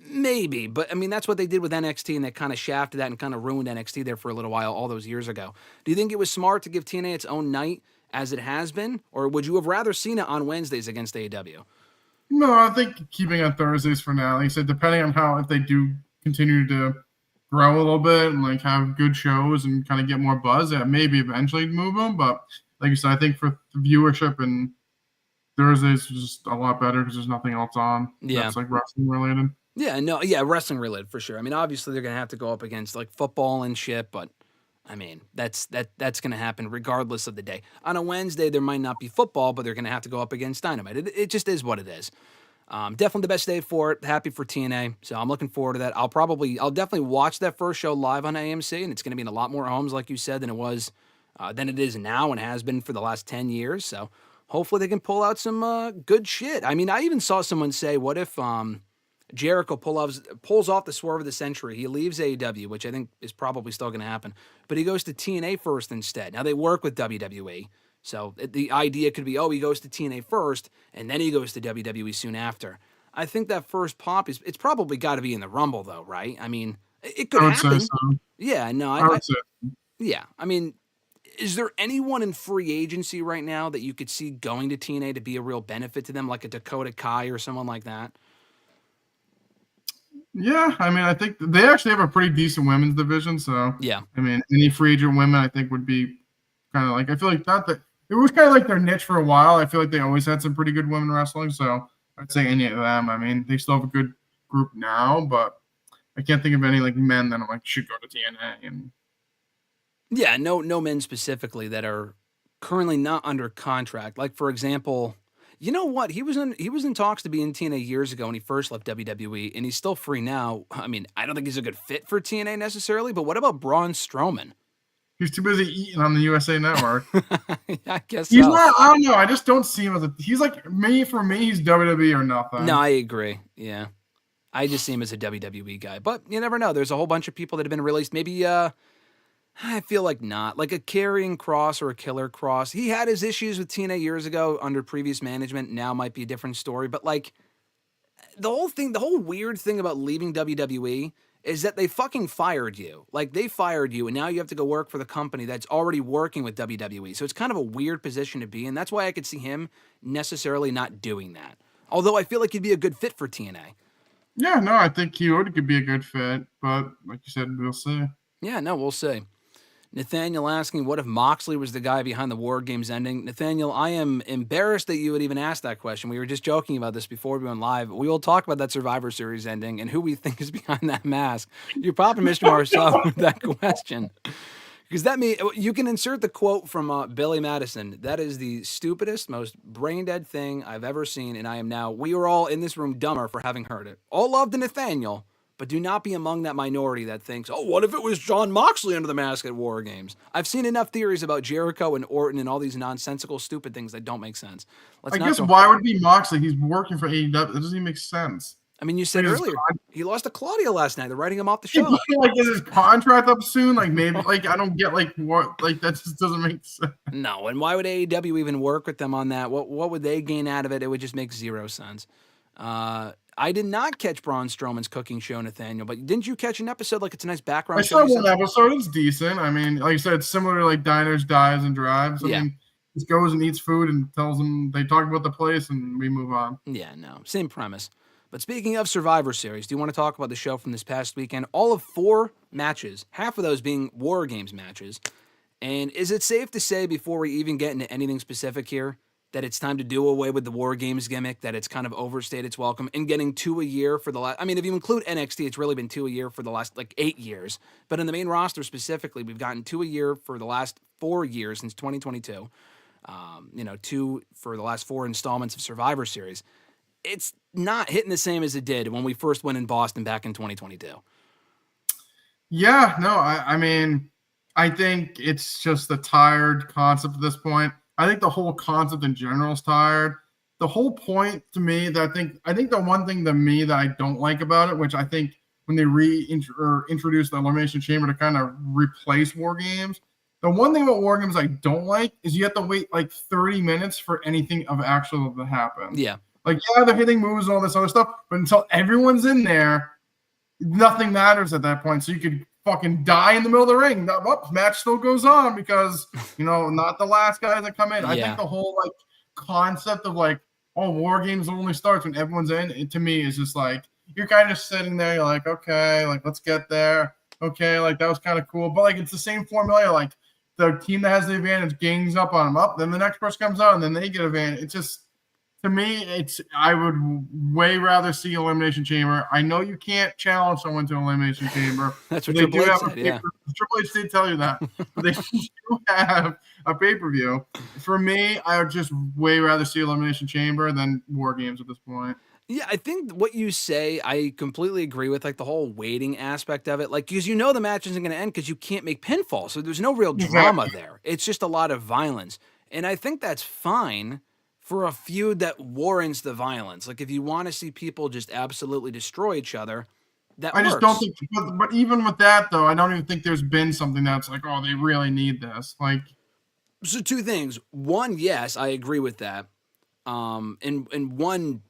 Maybe, but I mean, that's what they did with NXT, and they kind of shafted that and kind of ruined NXT there for a little while all those years ago. Do you think it was smart to give TNA its own night as it has been, or would you have rather seen it on Wednesdays against AEW? No, I think keeping on Thursdays for now. Like I said, depending on how, if they do continue to grow a little bit and like have good shows and kind of get more buzz, that maybe eventually move them. But like you said, I think for the viewership and Thursdays is just a lot better because there's nothing else on that's like wrestling related. Yeah, wrestling related for sure. I mean, obviously they're gonna have to go up against like football and shit, but I mean that's gonna happen regardless of the day. On a Wednesday, there might not be football, but they're gonna have to go up against Dynamite. It just is what it is. Definitely the best day for it. Happy for TNA, so I'm looking forward to that. I'll definitely watch that first show live on AMC, and it's gonna be in a lot more homes, like you said, than it is now and has been for the last 10 years. So hopefully they can pull out some good shit. I mean, I even saw someone say, what if Jericho pulls off the swerve of the century. He leaves AEW, which I think is probably still going to happen, but he goes to TNA first instead. Now, they work with WWE, so the idea could be, he goes to TNA first, and then he goes to WWE soon after. I think that first pop it's probably got to be in the Rumble, though, right? I mean, it could happen. Say so. Yeah, no, I would say. Yeah, I mean, is there anyone in free agency right now that you could see going to TNA to be a real benefit to them, like a Dakota Kai or someone like that? Yeah, I mean, I think they actually have a pretty decent women's division. So, yeah, I mean, any free agent women, I think, would be kind of like, I feel like it was kind of like their niche for a while. I feel like they always had some pretty good women wrestling. So, I'd say any of them. I mean, they still have a good group now, but I can't think of any like men that I'm like should go to TNA. And yeah, no men specifically that are currently not under contract. Like, for example, you know what? He was in talks to be in TNA years ago when he first left WWE, and he's still free now. I mean, I don't think he's a good fit for TNA necessarily, but what about Braun Strowman? He's too busy eating on the USA Network. I guess he's not. I don't know. I just don't see him as he's like me. For me, he's WWE or nothing. No, I agree. Yeah, I just see him as a WWE guy. But you never know. There's a whole bunch of people that have been released. Maybe I feel like not. Like a Karrion Kross or a Killer Kross. He had his issues with TNA years ago under previous management. Now might be a different story. But like the whole weird thing about leaving WWE is that they fucking fired you. Like they fired you and now you have to go work for the company that's already working with WWE. So it's kind of a weird position to be in. That's why I could see him necessarily not doing that. Although I feel like he'd be a good fit for TNA. Yeah, no, I think he could be a good fit. But like you said, we'll see. Yeah, no, we'll see. Nathaniel asking, what if Moxley was the guy behind the WarGames ending? Nathaniel, I am embarrassed that you would even ask that question. We were just joking about this before we went live. We will talk about that Survivor Series ending and who we think is behind that mask. You're popping Mr. Marceau with that question. Because that means you can insert the quote from Billy Madison. That is the stupidest, most brain-dead thing I've ever seen, and we are all in this room dumber for having heard it. All love to Nathaniel. But do not be among that minority that thinks, what if it was John Moxley under the mask at WarGames? I've seen enough theories about Jericho and Orton and all these nonsensical, stupid things that don't make sense. I guess why would it be Moxley? He's working for AEW. That doesn't even make sense. I mean, you said earlier, he lost to Claudia last night. They're writing him off the show. Like, is his contract up soon? Like, maybe, like, I don't get, like, what, like, that just doesn't make sense. No, and why would AEW even work with them on that? What would they gain out of it? It would just make zero sense. I did not catch Braun Strowman's cooking show, Nathaniel, but didn't you catch an episode? Like, it's a nice background show. I saw one episode. It's decent. I mean, like you said, it's similar to like Diners, Dives, and Drives. I mean, just goes and eats food and tells them, they talk about the place and we move on. Yeah, no, same premise. But speaking of Survivor Series, do you want to talk about the show from this past weekend? All of 4 matches, half of those being WarGames matches. And is it safe to say, before we even get into anything specific here, that it's time to do away with the WarGames gimmick, that it's kind of overstayed its welcome, and getting 2 a year for the last... I mean, if you include NXT, it's really been 2 a year for the last, 8 years. But in the main roster specifically, we've gotten 2 a year for the last 4 years since 2022. 2 for the last 4 installments of Survivor Series. It's not hitting the same as it did when we first went in Boston back in 2022. Yeah, no, I mean, I think it's just a tired concept at this point. I think the whole concept in general is tired. The whole point to me that I think the one thing to me that I don't like about it, which I think when they introduced the Elimination Chamber to kind of replace War Games, the one thing about War Games I don't like is you have to wait like 30 minutes for anything of actual to happen. Yeah. Like, yeah, they're hitting moves and all this other stuff, but until everyone's in there, nothing matters at that point. So you could fucking die in the middle of the ring. The match still goes on because, not the last guys that come in. Yeah. I think the whole like concept of like, oh, War Games only starts when everyone's in, it to me is just like, you're kind of just sitting there, you're like, okay, like let's get there. Okay, like that was kind of cool. But like it's the same formula, like the team that has the advantage gangs up on them up, then the next person comes out and then they get advantage. It's just, to me, I would way rather see Elimination Chamber. I know you can't challenge someone to Elimination Chamber. That's what Triple H said, yeah. Triple H did tell you that. But they do have a pay-per-view. For me, I would just way rather see Elimination Chamber than War Games at this point. Yeah, I think what you say, I completely agree with, like the whole waiting aspect of it. Like, because the match isn't going to end because you can't make pinfall. So there's no real drama there. It's just a lot of violence. And I think that's fine for a feud that warrants the violence. Like if you want to see people just absolutely destroy each other, that works. I just don't think, but even with that though, I don't even think there's been something that's like, oh, they really need this. Like, so two things. One, yes, I agree with that. And one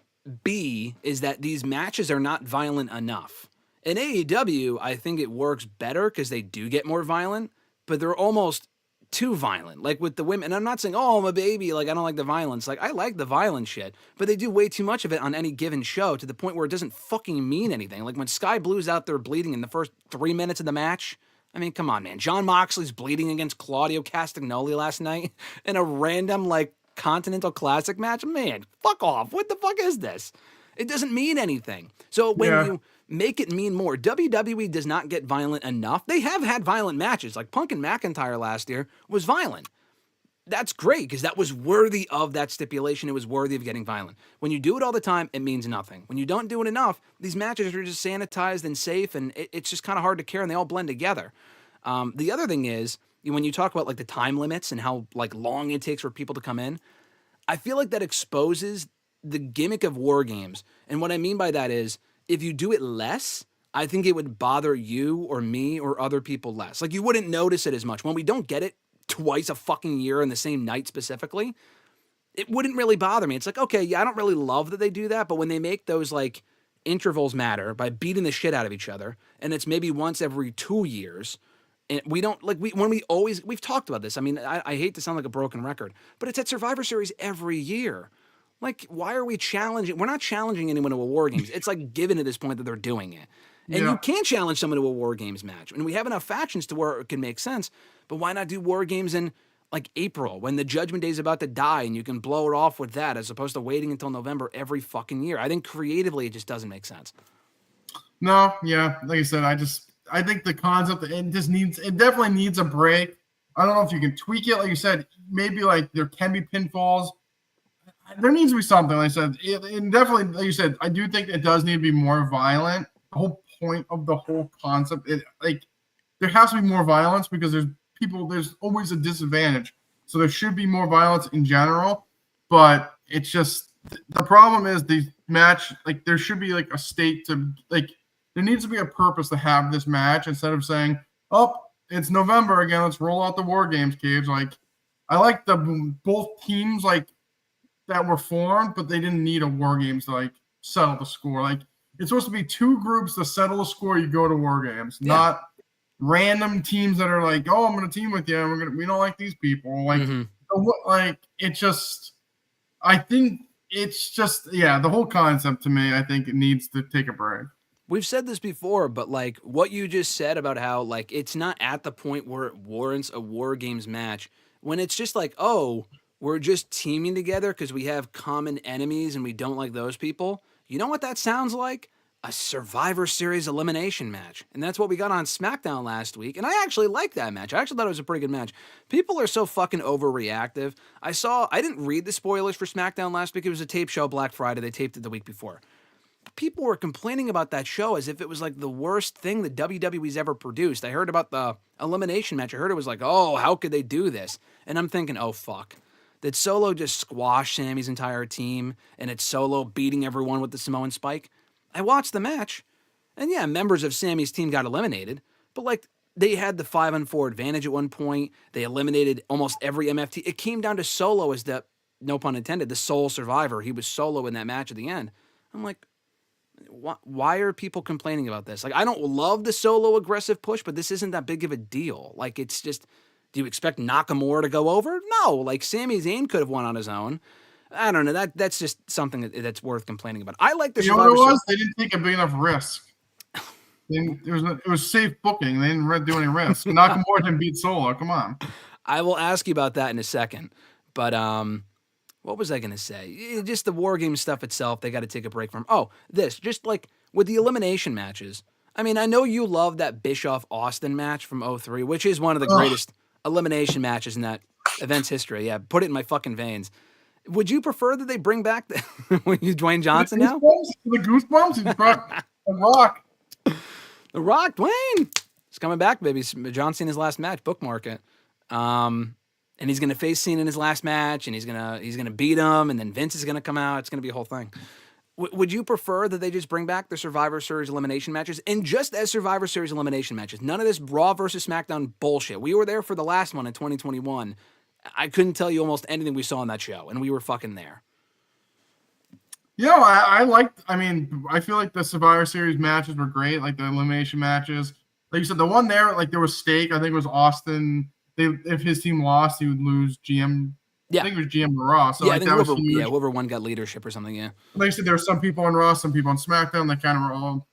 B is that these matches are not violent enough. In AEW, I think it works better because they do get more violent, but they're almost too violent. Like with the women, and I'm not saying, oh, I'm a baby, like I don't like the violence. Like I like the violent shit, but they do way too much of it on any given show to the point where it doesn't fucking mean anything. Like when Sky Blue's out there bleeding in the first 3 minutes of the match, I mean, come on, man. Jon Moxley's bleeding against Claudio Castagnoli last night in a random like Continental Classic match. Man, fuck off. What the fuck is this? It doesn't mean anything. So when you make it mean more, WWE does not get violent enough. They have had violent matches. Like Punk and McIntyre last year was violent. That's great because that was worthy of that stipulation. It was worthy of getting violent. When you do it all the time, it means nothing. When you don't do it enough, these matches are just sanitized and safe, and it's just kind of hard to care, and they all blend together. The other thing is, when you talk about like the time limits and how like long it takes for people to come in, I feel like that exposes the gimmick of War Games. And what I mean by that is, if you do it less, I think it would bother you or me or other people less. Like you wouldn't notice it as much. When we don't get it twice a fucking year in the same night specifically, it wouldn't really bother me. It's like, okay, yeah, I don't really love that they do that, but when they make those like intervals matter by beating the shit out of each other, and it's maybe once every 2 years, and we don't like we've talked about this. I mean, I hate to sound like a broken record, but it's at Survivor Series every year. Like, why are we challenging? We're not challenging anyone to a War Games. It's like given at this point that they're doing it. And you can't challenge someone to a War Games match. And we have enough factions to where it can make sense. But why not do War Games in like April when the Judgment Day is about to die and you can blow it off with that as opposed to waiting until November every fucking year? I think creatively it just doesn't make sense. No, yeah, like I said, I think the concept it definitely needs a break. I don't know if you can tweak it, like you said, maybe like there can be pinfalls. There needs to be something, like I said, and definitely, like you said, I do think it does need to be more violent. The whole point of the whole concept, there has to be more violence because there's always a disadvantage. So there should be more violence in general, but it's just the problem is the match, like there should be like a stake to like there needs to be a purpose to have this match instead of saying, oh, it's November again, let's roll out the War Games cage. Like I like both teams like that were formed, but they didn't need a War Games to like settle the score. Like it's supposed to be two groups to settle a score. You go to War Games, not random teams that are like, oh, I'm going to team with you. We don't like these people. Like, like it just, I think it's just, the whole concept to me, I think it needs to take a break. We've said this before, but like what you just said about how like it's not at the point where it warrants a War Games match when it's just like, oh, we're just teaming together because we have common enemies and we don't like those people. You know what that sounds like? A Survivor Series elimination match. And that's what we got on SmackDown last week. And I actually liked that match. I actually thought it was a pretty good match. People are so fucking overreactive. I didn't read the spoilers for SmackDown last week. It was a tape show Black Friday. They taped it the week before. people were complaining about that show as if it was like the worst thing that WWE's ever produced. I heard about the elimination match. I heard it was like, oh, how could they do this? And I'm thinking, oh, fuck. Did Solo just squash Sammy's entire team, and it's Solo beating everyone with the Samoan spike? I watched the match, and yeah, members of Sammy's team got eliminated, but like, they had the 5-on-4 advantage at one point. They eliminated almost every MFT. It came down to Solo as the, no pun intended, the sole survivor. He was Solo in that match at the end. I'm like, why are people complaining about this? Like, I don't love the Solo aggressive push, but this isn't that big of a deal. Like, it's just, do you expect Nakamura to go over? No. Like, Sami Zayn could have won on his own. I don't know. That's just something that's worth complaining about. I like the Survivor Series. You know what it was? They didn't take a big enough risk. It was safe booking. They didn't do any risk. Nakamura didn't beat Solo. Come on. I will ask you about that in a second. But what was I going to say? Just the WarGames stuff itself, they got to take a break from. Oh, just like with the elimination matches. I mean, I know you love that Bischoff-Austin match from 2003, which is one of the greatest elimination matches in that event's history. Yeah, put it in my fucking veins. Would you prefer that they bring back Dwayne Johnson now? The goosebumps? He's brought The Rock. The Rock, Dwayne. He's coming back, baby. John Cena's last match, bookmark it. And he's gonna face Cena in his last match, and he's gonna beat him, and then Vince is gonna come out. It's gonna be a whole thing. Would you prefer that they just bring back the Survivor Series elimination matches, and just as Survivor Series elimination matches? None of this Raw versus SmackDown bullshit. We were there for the last one in 2021. I couldn't tell you almost anything we saw on that show, and we were fucking there. Yeah, I feel like the Survivor Series matches were great, like the elimination matches. Like you said, the one there, like there was stake. I think it was Austin. If his team lost, he would lose GM. Yeah. I think it was GM Raw. So yeah, like, that was huge. Yeah, whoever one got leadership or something, yeah. Like I said, there were some people on Raw, some people on SmackDown that kind of were all,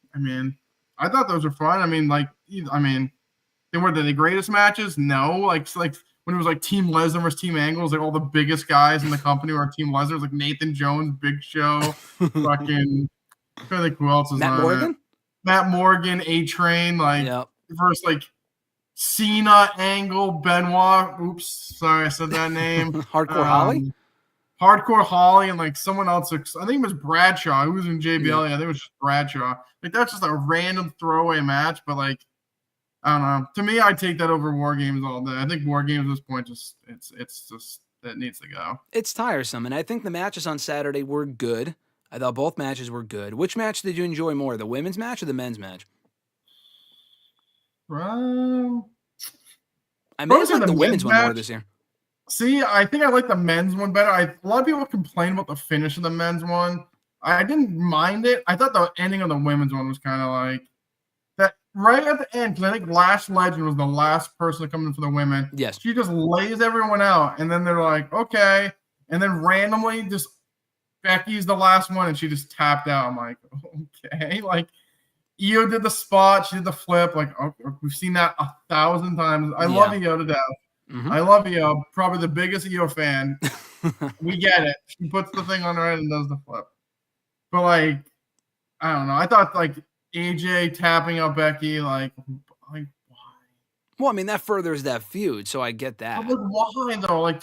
I thought those were fun. They weren't the greatest matches. No, like when it was like Team Lesnar versus Team Angle, like all the biggest guys in the company were Team Lesnar. It was like Nathan Jones, Big Show, fucking, I think who else is Matt on Morgan? it? Matt Morgan, A-Train, versus like Cena, Angle, Benoit. Oops, sorry, I said that name. Hardcore Holly? Hardcore Holly, and like someone else. I think it was Bradshaw, who was in JBL. Yeah. I think it was just Bradshaw. Like that's just a random throwaway match, but like, I don't know. To me, I take that over WarGames all day. I think WarGames at this point it's just it needs to go. It's tiresome, and I think the matches on Saturday were good. I thought both matches were good. Which match did you enjoy more, the women's match or the men's match? I may have liked the women's one more this year. See, I think I like the men's one better. A lot of people complain about the finish of the men's one. I didn't mind it. I thought the ending of the women's one was kind of like that right at the end, because I think Lash Legend was the last person to come in for the women. Yes. She just lays everyone out, and then they're like, okay. And then randomly just Becky's the last one, and she just tapped out. I'm like, okay. Like, Io did the spot. She did the flip. Like, okay, we've seen that 1,000 times. I love Io to death. Mm-hmm. I love Io. Probably the biggest Io fan. We get it. She puts the thing on her head and does the flip. But, like, I don't know. I thought, like, AJ tapping out Becky, like why? Well, I mean, that furthers that feud, so I get that. But why, though? Like,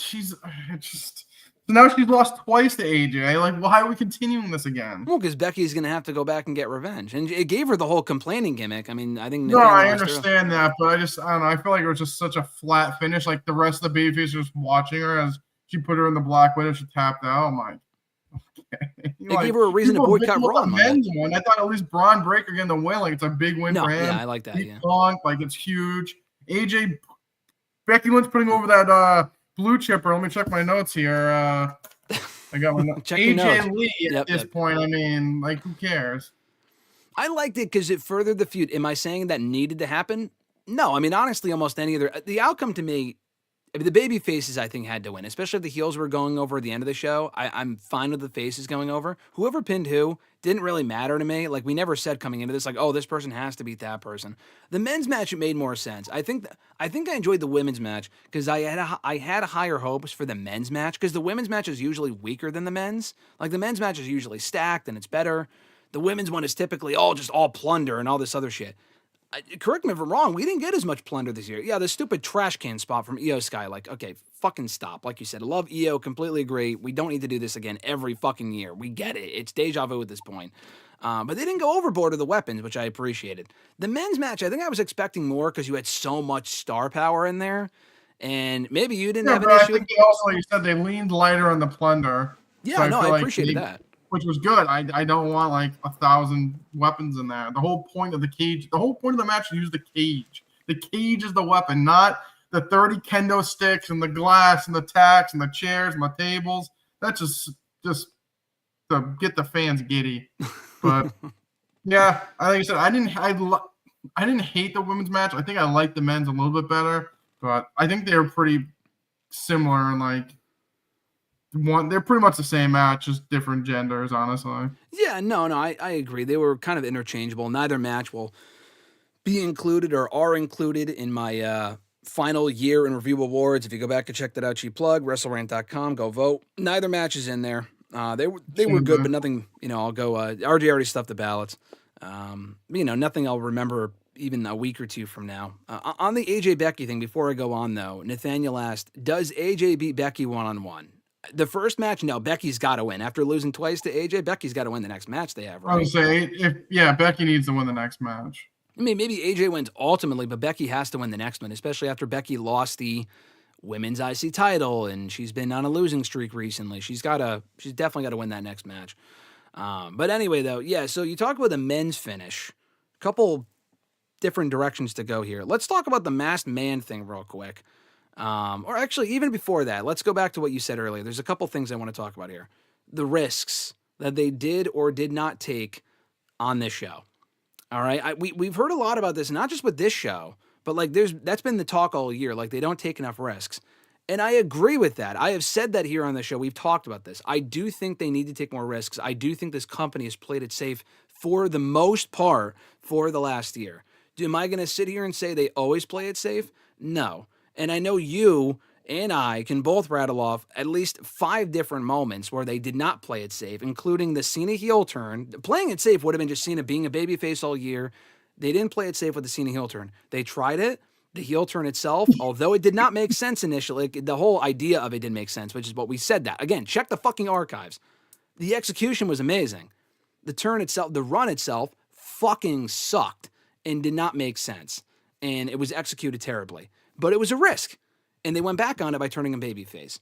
now she's lost twice to AJ. Like, why are we continuing this again? Well, because Becky's going to have to go back and get revenge. And it gave her the whole complaining gimmick. I mean, I think... No, I understand that, but I don't know. I feel like it was just such a flat finish. Like, the rest of the babyface was watching her as she put her in the Black Widow. She tapped out. I'm like, okay. It gave her a reason to boycott Raw. Men's one. I thought at least Bron Breakker getting the win. Like, it's a big win for him. Yeah, I like that, yeah. Like, it's huge. Becky Lynch putting over that... blue chipper. Let me check my notes here. I got my notes. AJ Lee at this point. I mean, like, who cares? I liked it because it furthered the feud. Am I saying that needed to happen? No. I mean, honestly, almost any other. The outcome to me, the baby faces, I think, had to win, especially if the heels were going over at the end of the show. I'm fine with the faces going over. Whoever pinned who didn't really matter to me. Like, we never said coming into this, like, oh, this person has to beat that person. The men's match, it made more sense. I think I enjoyed the women's match because I had higher hopes for the men's match because the women's match is usually weaker than the men's. Like, the men's match is usually stacked and it's better. The women's one is typically all plunder and all this other shit. correct me if I'm wrong, we didn't get as much plunder this year. Yeah, the stupid trash can spot from Io Sky, like, okay, fucking stop. Like you said, I love Io, completely agree. We don't need to do this again every fucking year. We get it. It's deja vu at this point. But they didn't go overboard with the weapons, which I appreciated. The men's match, I think I was expecting more because you had so much star power in there. And maybe you didn't have an issue. I think also, like you said, they leaned lighter on the plunder. Yeah, so I appreciated that. Which was good. I don't want like 1,000 weapons in there. The whole point of the cage, the whole point of the match is to use the cage. The cage is the weapon, not the 30 kendo sticks and the glass and the tacks and the chairs and the tables. That's just to get the fans giddy. But yeah, like I said, I didn't hate the women's match. I think I liked the men's a little bit better, but I think they were pretty similar and like. They're pretty much the same match, just different genders, honestly. Yeah, no, I agree. They were kind of interchangeable. Neither match will be included or are included in my final year in review awards. If you go back and check that out, cheap plug, WrestleRant.com, go vote. Neither match is in there. They were good, but nothing, I'll go, RJ already stuffed the ballots. Nothing I'll remember even a week or two from now. On the AJ Becky thing, before I go on, though, Nathaniel asked, does AJ beat Becky one-on-one? The first match, no, Becky's got to win. After losing twice to AJ, Becky's got to win the next match they have, right? I would say, Becky needs to win the next match. I mean, maybe AJ wins ultimately, but Becky has to win the next one, especially after Becky lost the women's IC title, and she's been on a losing streak recently. She's definitely got to win that next match. But anyway, though, yeah, so you talk about the men's finish. A couple different directions to go here. Let's talk about the masked man thing real quick. Or actually, even before that, let's go back to what you said earlier. There's a couple things I want to talk about here. The risks that they did or did not take on this show. All right, we've heard a lot about this, not just with this show, but like that's been the talk all year. Like they don't take enough risks, and I agree with that. I have said that here on the show. We've talked about this. I do think they need to take more risks. I do think this company has played it safe for the most part for the last year. Am I going to sit here and say they always play it safe? No. And I know you and I can both rattle off at least 5 different moments where they did not play it safe, including the Cena heel turn. Playing it safe would have been just Cena being a babyface all year. They didn't play it safe with the Cena heel turn. They tried it. The heel turn itself, although it did not make sense initially, the whole idea of it didn't make sense, which is what we said that. Again, check the fucking archives. The execution was amazing. The turn itself, the run itself, fucking sucked and did not make sense. And it was executed terribly. But it was a risk, and they went back on it by turning him babyface.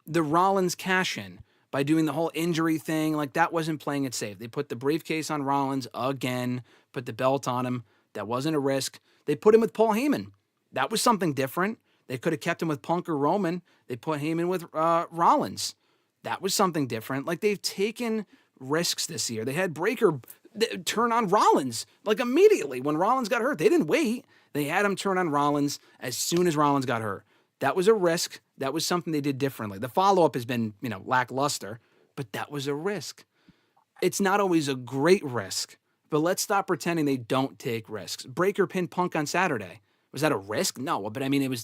The Rollins cash-in, by doing the whole injury thing, like that wasn't playing it safe. They put the briefcase on Rollins again, put the belt on him. That wasn't a risk. They put him with Paul Heyman. That was something different. They could have kept him with Punk or Roman. They put Heyman with Rollins. That was something different. Like they've taken risks this year. They had Breakker turn on Rollins like immediately when Rollins got hurt. They didn't wait. They had him turn on Rollins as soon as Rollins got hurt. That was a risk. That was something they did differently. The follow-up has been, lackluster, but that was a risk. It's not always a great risk, but let's stop pretending they don't take risks. Breakker pinned Punk on Saturday. Was that a risk? No, but I mean,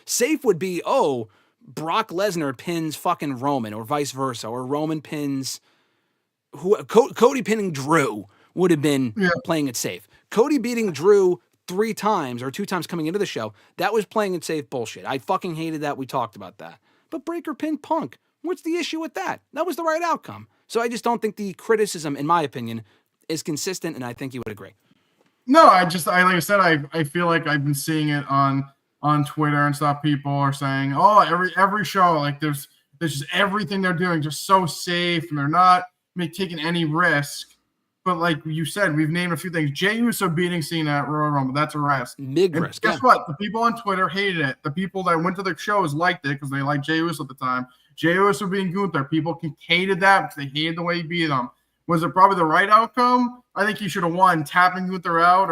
safe would be, Brock Lesnar pins fucking Roman or vice versa, or Roman pins Cody pinning Drew would have been playing it safe. Cody beating Drew 3 times or 2 times coming into the show, that was playing it safe bullshit. I fucking hated that. We talked about that. But Breakker pinned Punk. What's the issue with that? That was the right outcome. So I just don't think the criticism, in my opinion, is consistent, and I think you would agree. No, like I said, I feel like I've been seeing it on Twitter and stuff. People are saying, every show, like there's just everything they're doing just so safe, and they're not taking any risk. But like you said, we've named a few things. Jey Uso beating Cena at Royal Rumble, that's a risk. Big risk. Guess what? The people on Twitter hated it. The people that went to the shows liked it because they liked Jey Uso at the time. Jey Uso beating Gunther, people hated that because they hated the way he beat them. Was it probably the right outcome? I think he should have won tapping Gunther out,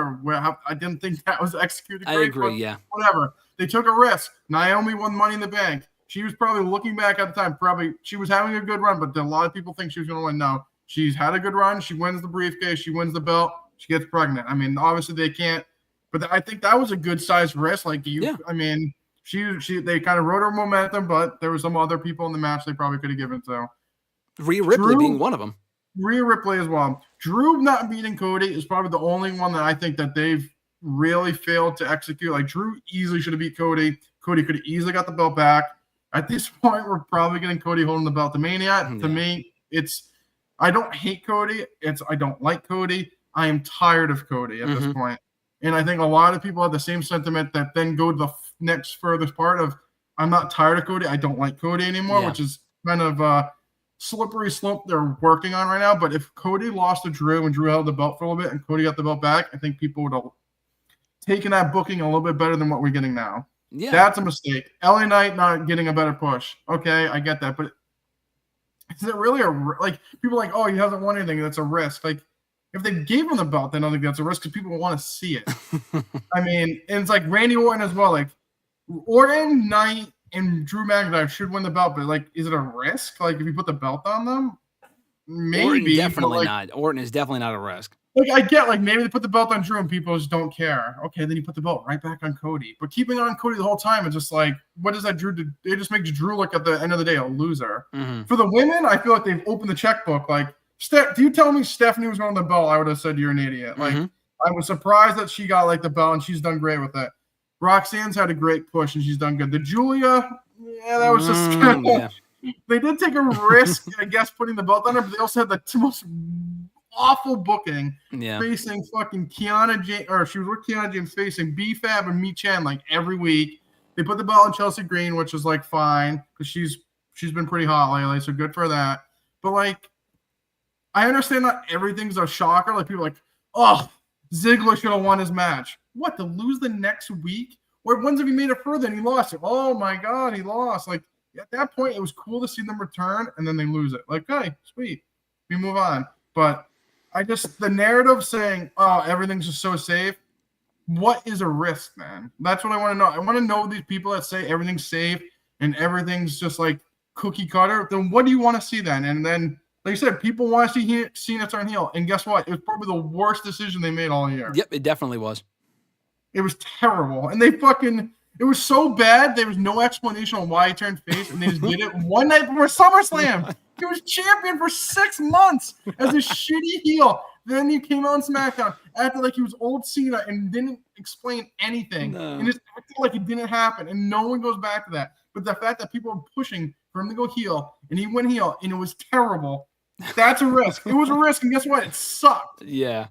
I didn't think that was executed great. I agree, yeah. Whatever. They took a risk. Naomi won Money in the Bank. She was probably looking back at the time, she was having a good run, but a lot of people think she was going to win. No. She's had a good run. She wins the briefcase. She wins the belt. She gets pregnant. I mean, obviously they can't, but I think that was a good sized risk. Like I mean, they kind of rode her momentum, but there were some other people in the match they probably could have given to. Rhea Ripley being one of them. Rhea Ripley as well. Drew not beating Cody is probably the only one that I think that they've really failed to execute. Like Drew easily should have beat Cody. Cody could have easily got the belt back. At this point, we're probably getting Cody holding the belt to Mania. To me, I don't hate Cody. I don't like Cody. I am tired of Cody at this point. And I think a lot of people have the same sentiment that then go to the next furthest part of, I'm not tired of Cody. I don't like Cody anymore, which is kind of a slippery slope they're working on right now. But if Cody lost to Drew and Drew held the belt for a little bit and Cody got the belt back, I think people would have taken that booking a little bit better than what we're getting now. Yeah. That's a mistake. LA Knight not getting a better push. Okay, I get that. But is it really like people are like, oh, he hasn't won anything. That's a risk. Like, if they gave him the belt, then I don't think that's a risk because people want to see it. I mean, and it's like Randy Orton as well. Like, Orton, Knight, and Drew McIntyre should win the belt, but like, is it a risk? Like, if you put the belt on them, maybe. Orton definitely not. Orton is definitely not a risk. Like, I get, like, maybe they put the belt on Drew and people just don't care. Okay, then you put the belt right back on Cody. But keeping it on Cody the whole time is just like, what does that Drew do? It just makes Drew look at the end of the day a loser. For the women, I feel like they've opened the checkbook. Like, do you tell me Stephanie was going to the belt? I would have said you're an idiot. Like, I was surprised that she got like the belt and she's done great with it. Roxanne's had a great push and she's done good. The Julia, that was just kind of, they did take a risk, I guess, putting the belt on her, but they also had the most awful booking facing fucking Kiana James, or she was with Kiana James facing B-Fab and Mi Chen like every week. They put the belt on Chelsea Green, which is like fine because she's been pretty hot lately, so good for that. But like, I understand not everything's a shocker. Like people are like, oh, Ziggler should have won his match. What, to lose the next week? Or when's have he made it further and he lost it? Oh my God, he lost. Like at that point, it was cool to see them return and then they lose it. Like, okay, sweet. We move on. But the narrative saying, oh, everything's just so safe. What is a risk, man? That's what I want to know. I want to know these people that say everything's safe and everything's just like cookie cutter. Then what do you want to see then? And then, like you said, people want to see Cena turn heel. And guess what? It was probably the worst decision they made all year. Yep, it definitely was. It was terrible. And it was so bad, there was no explanation on why he turned face, and they just did it one night before SummerSlam. He was champion for 6 months as a shitty heel. Then he came on SmackDown, acted like he was old Cena and didn't explain anything. And just acted like it didn't happen. And no one goes back to that. But the fact that people are pushing for him to go heel, and he went heel, and it was terrible. That's a risk. It was a risk, and guess what? It sucked. Yeah.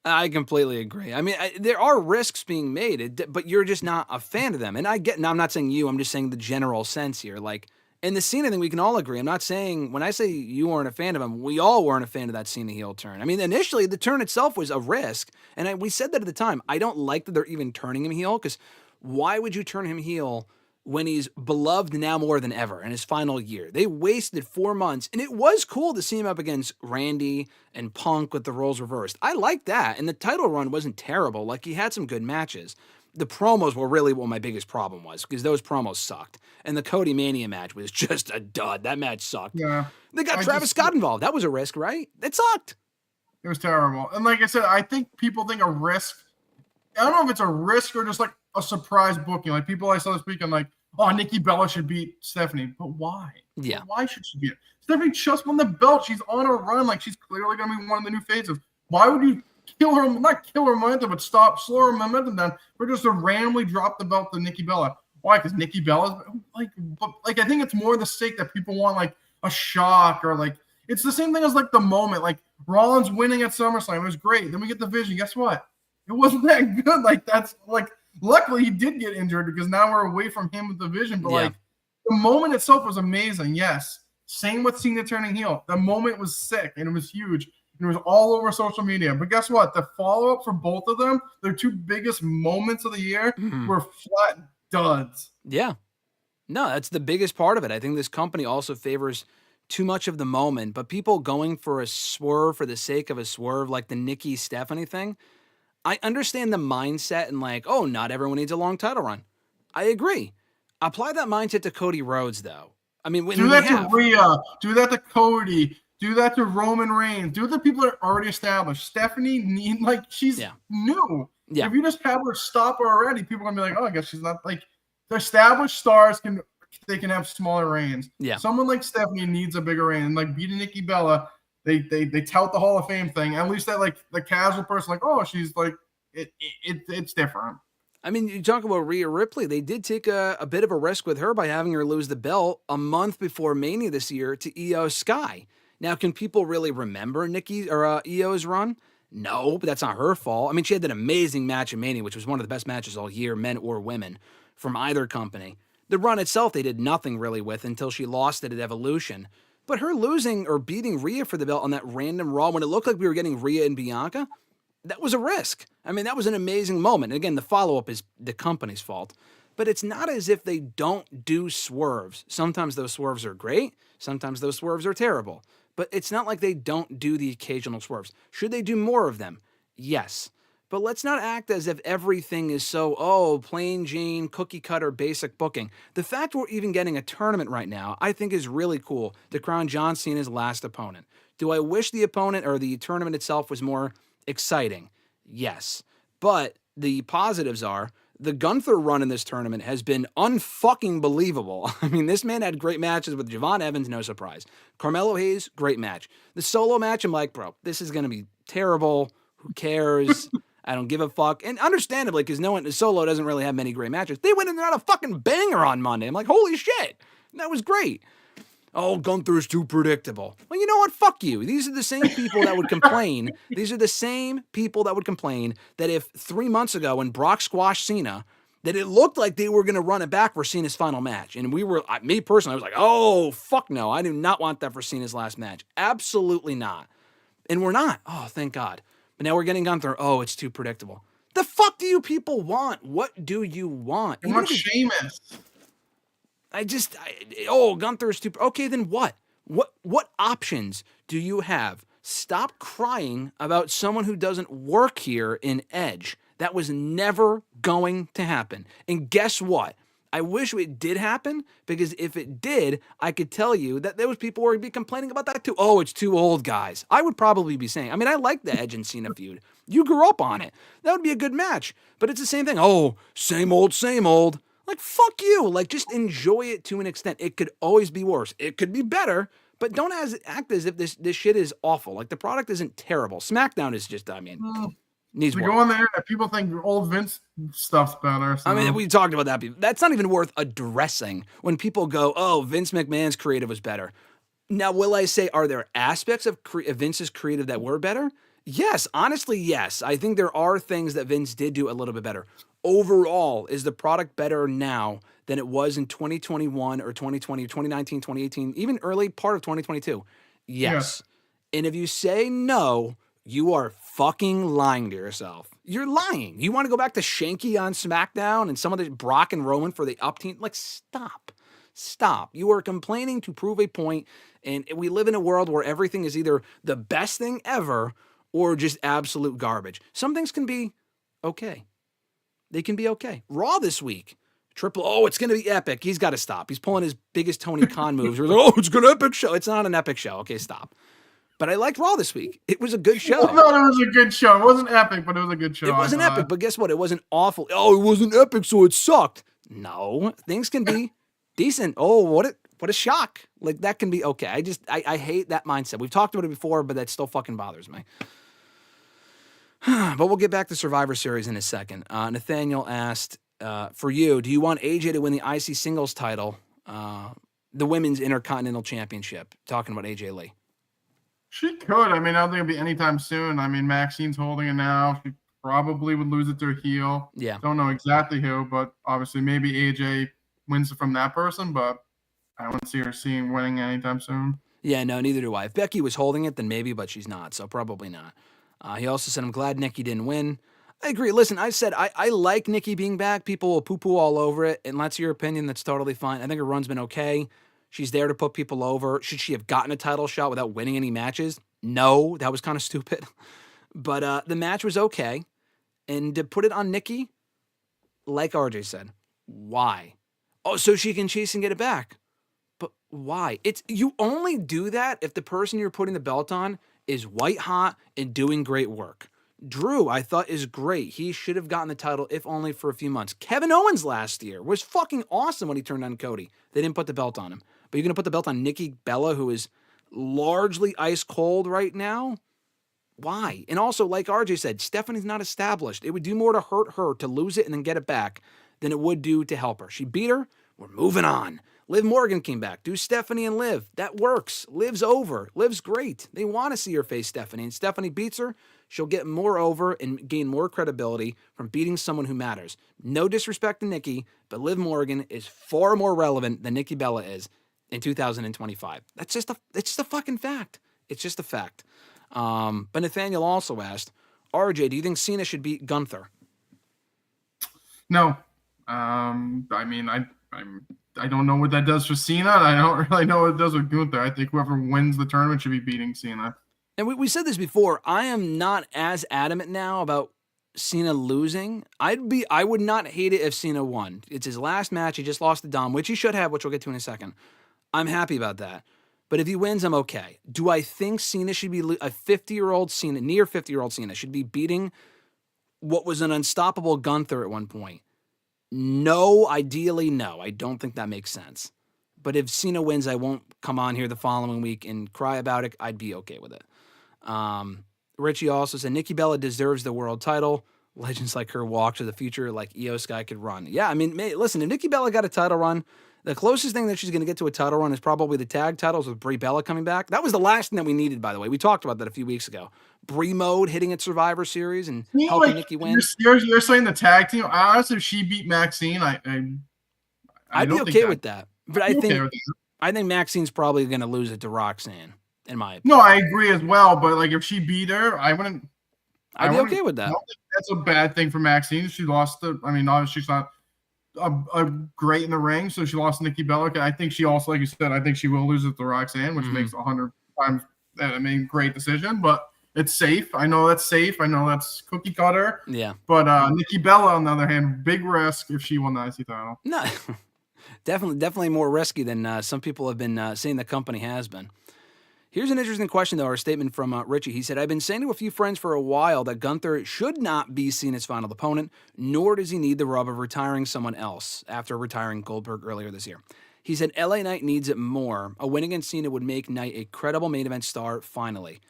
I completely agree. I mean, there are risks being made, but you're just not a fan of them. And now I'm not saying you, I'm just saying the general sense here. Like, in the Cena thing, we can all agree. I'm not saying, when I say you weren't a fan of him, we all weren't a fan of that Cena heel turn. I mean, initially, the turn itself was a risk. And we said that at the time. I don't like that they're even turning him heel, because why would you turn him heel when he's beloved now more than ever in his final year? They wasted 4 months, and it was cool to see him up against Randy and Punk with the roles reversed. I like that, and the title run wasn't terrible. Like, he had some good matches. The promos were really what my biggest problem was, because those promos sucked. And the Cody Mania match was just a dud. That match sucked. Yeah. They got Travis Scott involved. That was a risk, right? It sucked. It was terrible. And like I said, I think people think a risk, I don't know if it's a risk or just like a surprise booking. Like people I saw this weekend, like, oh, Nikki Bella should beat Stephanie. But why? Yeah. Why should she beat her? Stephanie just won the belt. She's on a run. Like, she's clearly going to be one of the new faces. Why would you not kill her momentum, but slow her momentum down for just to randomly drop the belt to Nikki Bella? Why? Because Nikki Bella's like, I think it's more the sake that people want like a shock, or like, it's the same thing as like the moment. Like, Rollins winning at SummerSlam. It was great. Then we get the Vision. Guess what? It wasn't that good. Like, that's like, luckily, he did get injured because now we're away from him with the Vision. But like, the moment itself was amazing. Yes. Same with Cena turning heel. The moment was sick and it was huge. And it was all over social media. But guess what? The follow-up for both of them, their two biggest moments of the year, were flat duds. Yeah. No, that's the biggest part of it. I think this company also favors too much of the moment. But people going for a swerve for the sake of a swerve, like the Nikki Stephanie thing, I understand the mindset and like, oh, not everyone needs a long title run. I agree. Apply that mindset to Cody Rhodes, though. I mean, do that to Rhea. Do that to Cody. Do that to Roman Reigns. Do it to people that are already established. Stephanie, she's new. Yeah. If you just have her stop her already, people are going to be like, oh, I guess she's not like the established stars can have smaller reigns. Yeah. Someone like Stephanie needs a bigger reign. And like beating Nikki Bella, they tout the Hall of Fame thing. At least that like the casual person, like, oh, she's like it's different. I mean, you talk about Rhea Ripley. They did take a bit of a risk with her by having her lose the belt a month before Mania this year to Io Sky. Now, can people really remember Nikki or Io's run? No, but that's not her fault. I mean, she had that amazing match in Mania, which was one of the best matches all year, men or women, from either company. The run itself, they did nothing really with until she lost it at Evolution. But her losing or beating Rhea for the belt on that random Raw when it looked like we were getting Rhea and Bianca, that was a risk. I mean, that was an amazing moment. And again, the follow-up is the company's fault. But it's not as if they don't do swerves. Sometimes those swerves are great. Sometimes those swerves are terrible. But it's not like they don't do the occasional swerves. Should they do more of them? Yes. But let's not act as if everything is so, plain Jane, cookie cutter, basic booking. The fact we're even getting a tournament right now, I think is really cool to crown John Cena's last opponent. Do I wish the opponent or the tournament itself was more exciting? Yes. But the positives are the Gunther run in this tournament has been unfucking believable. I mean, this man had great matches with Javon Evans, no surprise. Carmelo Hayes, great match. The solo match, I'm like, bro, this is going to be terrible. Who cares? I don't give a fuck. And understandably, because no one, solo doesn't really have many great matches. They went in there on a fucking banger on Monday. I'm like, holy shit. That was great. Oh, Gunther's too predictable. Well, you know what? Fuck you. These are the same people that would complain. These are the same people that would complain that if 3 months ago when Brock squashed Cena, that it looked like they were going to run it back for Cena's final match. And we were, me personally, I was like, oh, fuck no. I do not want that for Cena's last match. Absolutely not. And we're not. Oh, thank God. But now we're getting Gunther. Oh, it's too predictable. The fuck do you people want? What do you want? You want Sheamus. Gunther's too... Okay, then what? What options do you have? Stop crying about someone who doesn't work here in Edge. That was never going to happen. And guess what? I wish it did happen, because if it did, I could tell you that there was people who would be complaining about that too. Oh, it's too old, guys. I would probably be saying, I mean, I like the Edge and Cena feud. You grew up on it. That would be a good match. But it's the same thing. Oh, same old, same old. Like, fuck you. Like, just enjoy it to an extent. It could always be worse. It could be better, but don't act as if this shit is awful. Like, the product isn't terrible. SmackDown is just, needs work. We go on the internet, people think old Vince stuff's better. So. I mean, we talked about that. That's not even worth addressing when people go, oh, Vince McMahon's creative was better. Now, will I say, are there aspects of Vince's creative that were better? Yes. Honestly, yes. I think there are things that Vince did do a little bit better. Overall, is the product better now than it was in 2021 or 2020, 2019, 2018, even early part of 2022? Yes. And if you say no, you are fucking lying to yourself. You're lying. You want to go back to Shanky on SmackDown and some of the Brock and Roman for the up team? Like, stop. Stop. You are complaining to prove a point, and we live in a world where everything is either the best thing ever or just absolute garbage. Some things can be okay. They can be okay. Raw this week. It's going to be epic. He's got to stop. He's pulling his biggest Tony Khan moves. We're like, it's an epic show. It's not an epic show. Okay, stop. But I liked Raw this week. It was a good show. I thought it was a good show. It wasn't epic, but it was a good show. It wasn't epic, but guess what? It wasn't awful. Oh, it wasn't epic, so it sucked. No, things can be decent. Oh, what a shock. Like, that can be okay. I hate that mindset. We've talked about it before, but that still fucking bothers me. But we'll get back to Survivor Series in a second. Nathaniel asked, for you, do you want AJ to win the IC singles title, the Women's Intercontinental Championship? Talking about AJ Lee. She could. I mean, I don't think it'll be anytime soon. I mean, Maxine's holding it now. She probably would lose it to a heel. Yeah. Don't know exactly who, but obviously maybe AJ wins it from that person, but I don't see her winning anytime soon. Yeah, no, neither do I. If Becky was holding it, then maybe, but she's not, so probably not. He also said, I'm glad Nikki didn't win. I agree. Listen, I said I like Nikki being back. People will poo-poo all over it, and that's your opinion. That's totally fine. I think her run's been okay. She's there to put people over. Should she have gotten a title shot without winning any matches? No, that was kind of stupid. But the match was okay. And to put it on Nikki, like RJ said, why? Oh, so she can chase and get it back. But why? You only do that if the person you're putting the belt on is white hot and doing great work. Drew, I thought, is great. He should have gotten the title, if only for a few months. Kevin Owens last year was fucking awesome when he turned on Cody. They didn't put the belt on him. But you're going to put the belt on Nikki Bella, who is largely ice cold right now? Why? And also, like RJ said, Stephanie's not established. It would do more to hurt her to lose it and then get it back than it would do to help her. She beat her. We're moving on. Liv Morgan came back. Do Stephanie and Liv. That works. Liv's over. Liv's great. They want to see her face Stephanie. And Stephanie beats her. She'll get more over and gain more credibility from beating someone who matters. No disrespect to Nikki, but Liv Morgan is far more relevant than Nikki Bella is in 2025. It's just a fucking fact. It's just a fact. But Nathaniel also asked, RJ, do you think Cena should beat Gunther? No. I mean, I don't know what that does for Cena. I don't really know what it does with Gunther. I think whoever wins the tournament should be beating Cena. And we said this before. I am not as adamant now about Cena losing. I would not hate it if Cena won. It's his last match. He just lost to Dom, which he should have, which we'll get to in a second. I'm happy about that. But if he wins, I'm okay. Do I think Cena should be a 50-year-old Cena, near 50-year-old Cena, should be beating what was an unstoppable Gunther at one point? No, ideally, no. I don't think that makes sense. But if Cena wins, I won't come on here the following week and cry about it. I'd be okay with it. Richie also said, Nikki Bella deserves the world title. Legends like her walk to the future like Io Sky could run. Yeah, I mean, listen, if Nikki Bella got a title run, the closest thing that she's going to get to a title run is probably the tag titles with Brie Bella coming back. That was the last thing that we needed, by the way. We talked about that a few weeks ago. Brie Mode hitting at Survivor Series and helping Nikki win. You're saying the tag team? Honestly, if she beat Maxine, I'd be okay with that. But I think Maxine's probably going to lose it to Roxanne, in my opinion. No, I agree as well. But like, if she beat her, I'd be okay with that. I don't think that's a bad thing for Maxine. She lost obviously she's not a great in the ring, so she lost to Nikki Bella. I think she also, like you said, I think she will lose it to Roxanne, which makes 100 times great decision. But it's safe. I know that's safe. I know that's cookie cutter. Yeah. But Nikki Bella, on the other hand, big risk if she won the IC title. No, definitely more risky than some people have been saying the company has been. Here's an interesting question, though, or a statement from Richie. He said, I've been saying to a few friends for a while that Gunther should not be Cena's final opponent, nor does he need the rub of retiring someone else after retiring Goldberg earlier this year. He said, LA Knight needs it more. A win against Cena would make Knight a credible main event star, finally.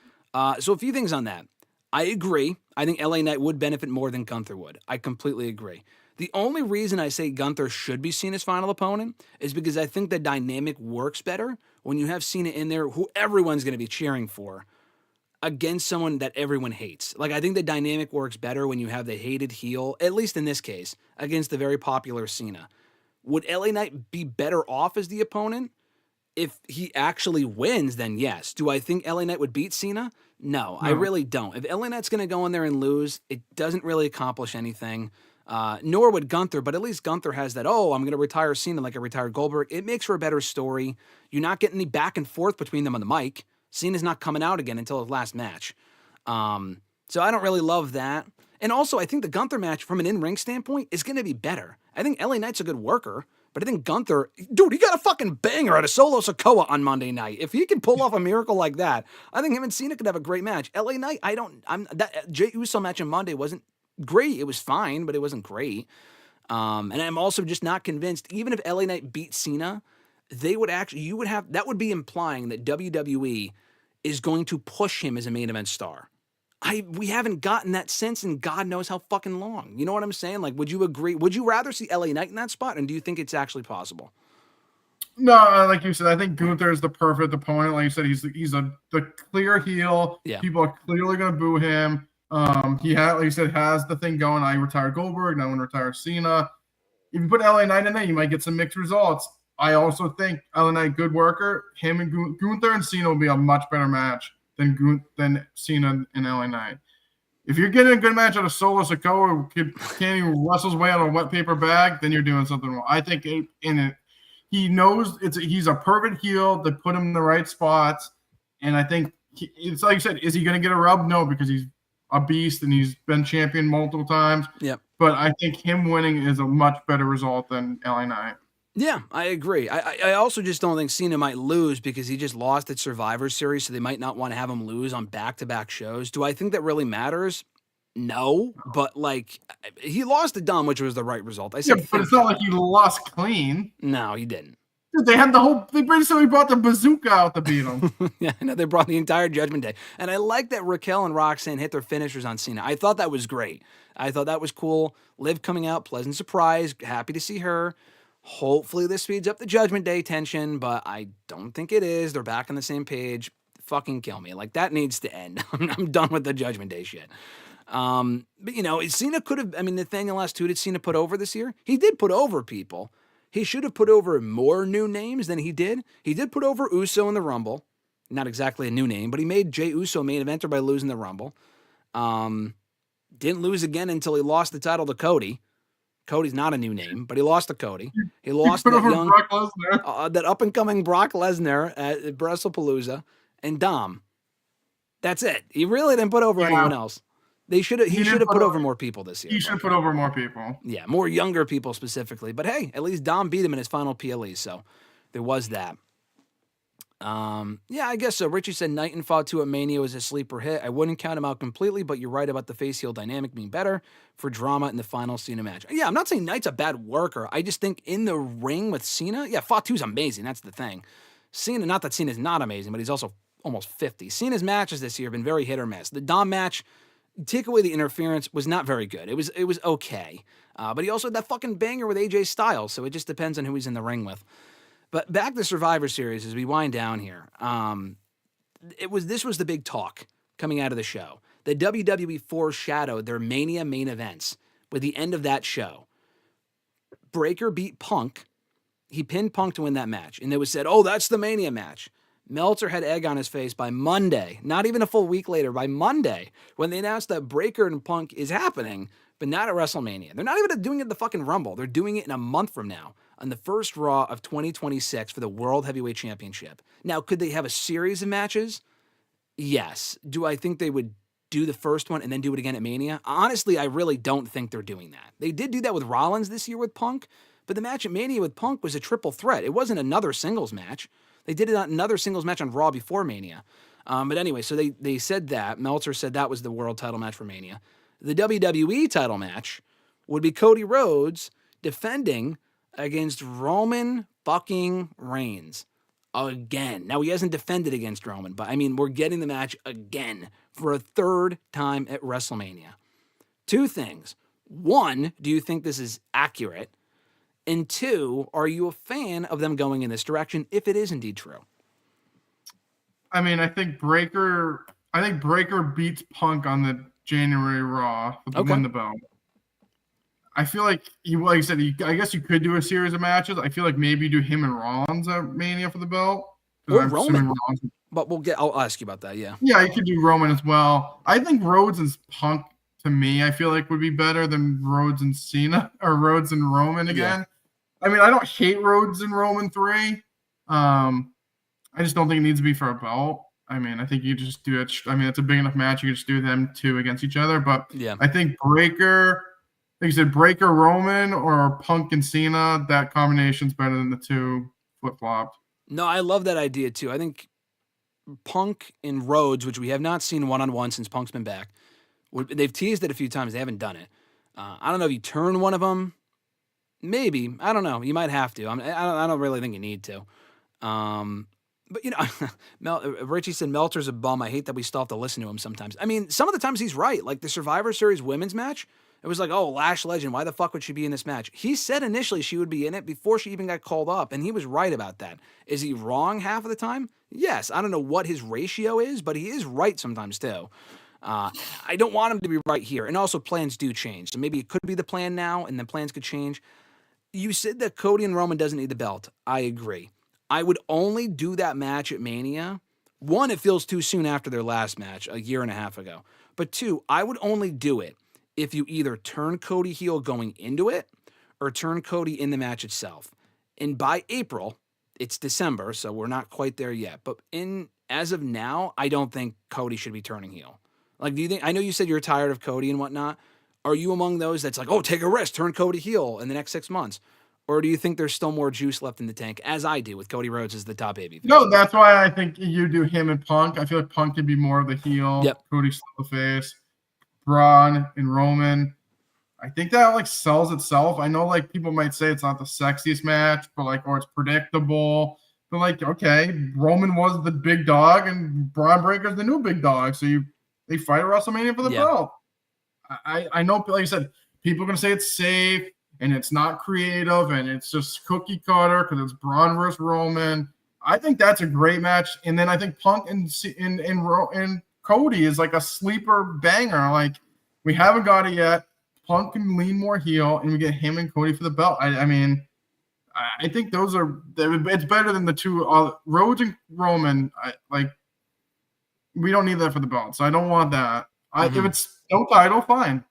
So a few things on that. I agree. I think LA Knight would benefit more than Gunther would. I completely agree. The only reason I say Gunther should be Cena's final opponent is because I think the dynamic works better when you have Cena in there, who everyone's going to be cheering for, against someone that everyone hates. Like, I think the dynamic works better when you have the hated heel, at least in this case, against the very popular Cena. Would LA Knight be better off as the opponent? If he actually wins, then yes. Do I think LA Knight would beat Cena? No, I really don't. If LA Knight's going to go in there and lose, it doesn't really accomplish anything. Nor would Gunther, but at least Gunther has that, I'm going to retire Cena like I retired Goldberg. It makes for a better story. You're not getting any back and forth between them on the mic. Cena's not coming out again until his last match. So I don't really love that. And also, I think the Gunther match, from an in-ring standpoint, is going to be better. I think LA Knight's a good worker, but I think Gunther, dude, he got a fucking banger out of Solo Sikoa on Monday night. If he can pull off a miracle like that, I think him and Cena could have a great match. LA Knight, that Jey Uso match on Monday wasn't great. It was fine, but it wasn't great. And I'm also just not convinced, even if LA Knight beat Cena, that would be implying that WWE is going to push him as a main event star. We haven't gotten that sense in God knows how fucking long. You know what I'm saying? Like, would you agree? Would you rather see LA Knight in that spot? And do you think it's actually possible? No, like you said, I think Gunther is the perfect opponent. Like you said, he's the clear heel. Yeah. People are clearly going to boo him. He like you said, has the thing going. I retired Goldberg. Now I'm going to retire Cena. If you put LA Knight in there, you might get some mixed results. I also think LA Knight, good worker. Him and Gunther and Cena will be a much better match than Cena and LA Knight. If you're getting a good match out of Solo Sikoa who can't even wrestle his way out of a wet paper bag, then you're doing something wrong. I think he knows he's a perfect heel to put him in the right spots. And I think it's like you said, is he going to get a rub? No, because he's a beast and he's been champion multiple times. Yep. But I think him winning is a much better result than LA Knight. Yeah, I agree. I also just don't think Cena might lose because he just lost at Survivor Series, so they might not want to have him lose on back-to-back shows. Do I think that really matters? No, but like he lost to Dom, which was the right result. But it's not like he lost clean. No, he didn't. They basically brought the bazooka out to beat him. Yeah, I know they brought the entire Judgment Day. And I like that Raquel and Roxanne hit their finishers on Cena. I thought that was great. I thought that was cool. Liv coming out, pleasant surprise. Happy to see her. Hopefully this speeds up the Judgment Day tension, but I don't think it is. They're back on the same page. Fucking kill me. Like, that needs to end. I'm done with the Judgment Day shit. But, Cena could have, Nathaniel asked, who did Cena put over this year? He did put over people. He should have put over more new names than he did. He did put over Uso in the Rumble. Not exactly a new name, but he made Jey Uso main eventer by losing the Rumble. Didn't lose again until he lost the title to Cody. Cody's not a new name, but he lost to Cody. He lost that young, that up-and-coming Brock Lesnar at WrestlePalooza and Dom. That's it. He really didn't put over anyone else. He should have put over more people this year. He should have put over more people. Yeah, more younger people specifically. But hey, at least Dom beat him in his final PLE, so there was that. I guess so. Richie said Knighton fought 2 at Mania was a sleeper hit. I wouldn't count him out completely, but you're right about the face-heel dynamic being better for drama in the final Cena match. Yeah, I'm not saying Knight's a bad worker. I just think in the ring with Cena, fought 2's amazing. That's the thing. Cena, not that Cena's not amazing, but he's also almost 50. Cena's matches this year have been very hit or miss. The Dom match, take away the interference, was not very good. It was okay. But he also had that fucking banger with AJ Styles, so it just depends on who he's in the ring with. But back to Survivor Series as we wind down here. This was the big talk coming out of the show. The WWE foreshadowed their Mania main events with the end of that show. Breakker beat Punk. He pinned Punk to win that match. And it was said, oh, that's the Mania match. Meltzer had egg on his face by Monday, not even a full week later, by Monday, when they announced that Breakker and Punk is happening, but not at WrestleMania. They're not even doing it at the fucking Rumble. They're doing it in a month from now, on the first Raw of 2026 for the World Heavyweight Championship. Now, could they have a series of matches? Yes. Do I think they would do the first one and then do it again at Mania? Honestly, I really don't think they're doing that. They did do that with Rollins this year with Punk, but the match at Mania with Punk was a triple threat. It wasn't another singles match. They did another singles match on Raw before Mania. But anyway, so they said that. Meltzer said that was the world title match for Mania. The WWE title match would be Cody Rhodes defending against Roman fucking Reigns again. Now, he hasn't defended against Roman, but we're getting the match again for a third time at WrestleMania. 2 things. 1, do you think this is accurate? And 2, are you a fan of them going in this direction if it is indeed true? I think Breakker beats Punk on the January Raw to win the belt. I feel like like you said, I guess you could do a series of matches. I feel like maybe do him and Rollins at Mania for the belt. Or Roman. But I'll ask you about that, yeah. Yeah, you could do Roman as well. I think Rhodes and Punk, to me, I feel like would be better than Rhodes and Cena or Rhodes and Roman again. Yeah. I don't hate Rhodes and Roman 3. I just don't think it needs to be for a belt. I think you just do it. It's a big enough match. You can just do them 2 against each other. But yeah, I think Breakker, like you said, Breakker Roman or Punk and Cena, that combination's better than the 2 flip-flopped. No, I love that idea too. I think Punk and Rhodes, which we have not seen one-on-one since Punk's been back, they've teased it a few times. They haven't done it. I don't know if you turn one of them. Maybe. I don't know. You might have to. I don't really think you need to. But, Richie said Meltzer's a bum. I hate that we still have to listen to him sometimes. Some of the times he's right. Like the Survivor Series women's match, it was like, oh, Lash Legend, why the fuck would she be in this match? He said initially she would be in it before she even got called up, and he was right about that. Is he wrong half of the time? Yes. I don't know what his ratio is, but he is right sometimes too. I don't want him to be right here. And also plans do change. So maybe it could be the plan now, and then plans could change. You said that Cody and Roman doesn't need the belt. I agree. I would only do that match at Mania. 1, it feels too soon after their last match a year and a half ago. But 2, I would only do it if you either turn Cody heel going into it or turn Cody in the match itself. And by April, it's December, so we're not quite there yet. But as of now, I don't think Cody should be turning heel. Like, do you think? I know you said you're tired of Cody and whatnot. Are you among those that's like, oh, take a risk, turn Cody heel in the next 6 months? Or do you think there's still more juice left in the tank, as I do, with Cody Rhodes as the top baby? No, that's why I think you do him and Punk. I feel like Punk could be more of the heel. Yep. Cody's still the face. Braun and Roman. I think that like sells itself. I know like people might say it's not the sexiest match, but like, or it's predictable. But like, okay, Roman was the big dog and Bron Breakker's the new big dog. So they fight at WrestleMania for the belt. I know, like I said, people are gonna say it's safe and it's not creative and it's just cookie cutter because it's Braun versus Roman. I think that's a great match. And then I think Punk and Cody is like a sleeper banger. Like we haven't got it yet. Punk can lean more heel, and we get him and Cody for the belt. I mean, I think those are. It's better than the two Rhodes and Roman. We don't need that for the belt, so I don't want that. If it's no title, fine.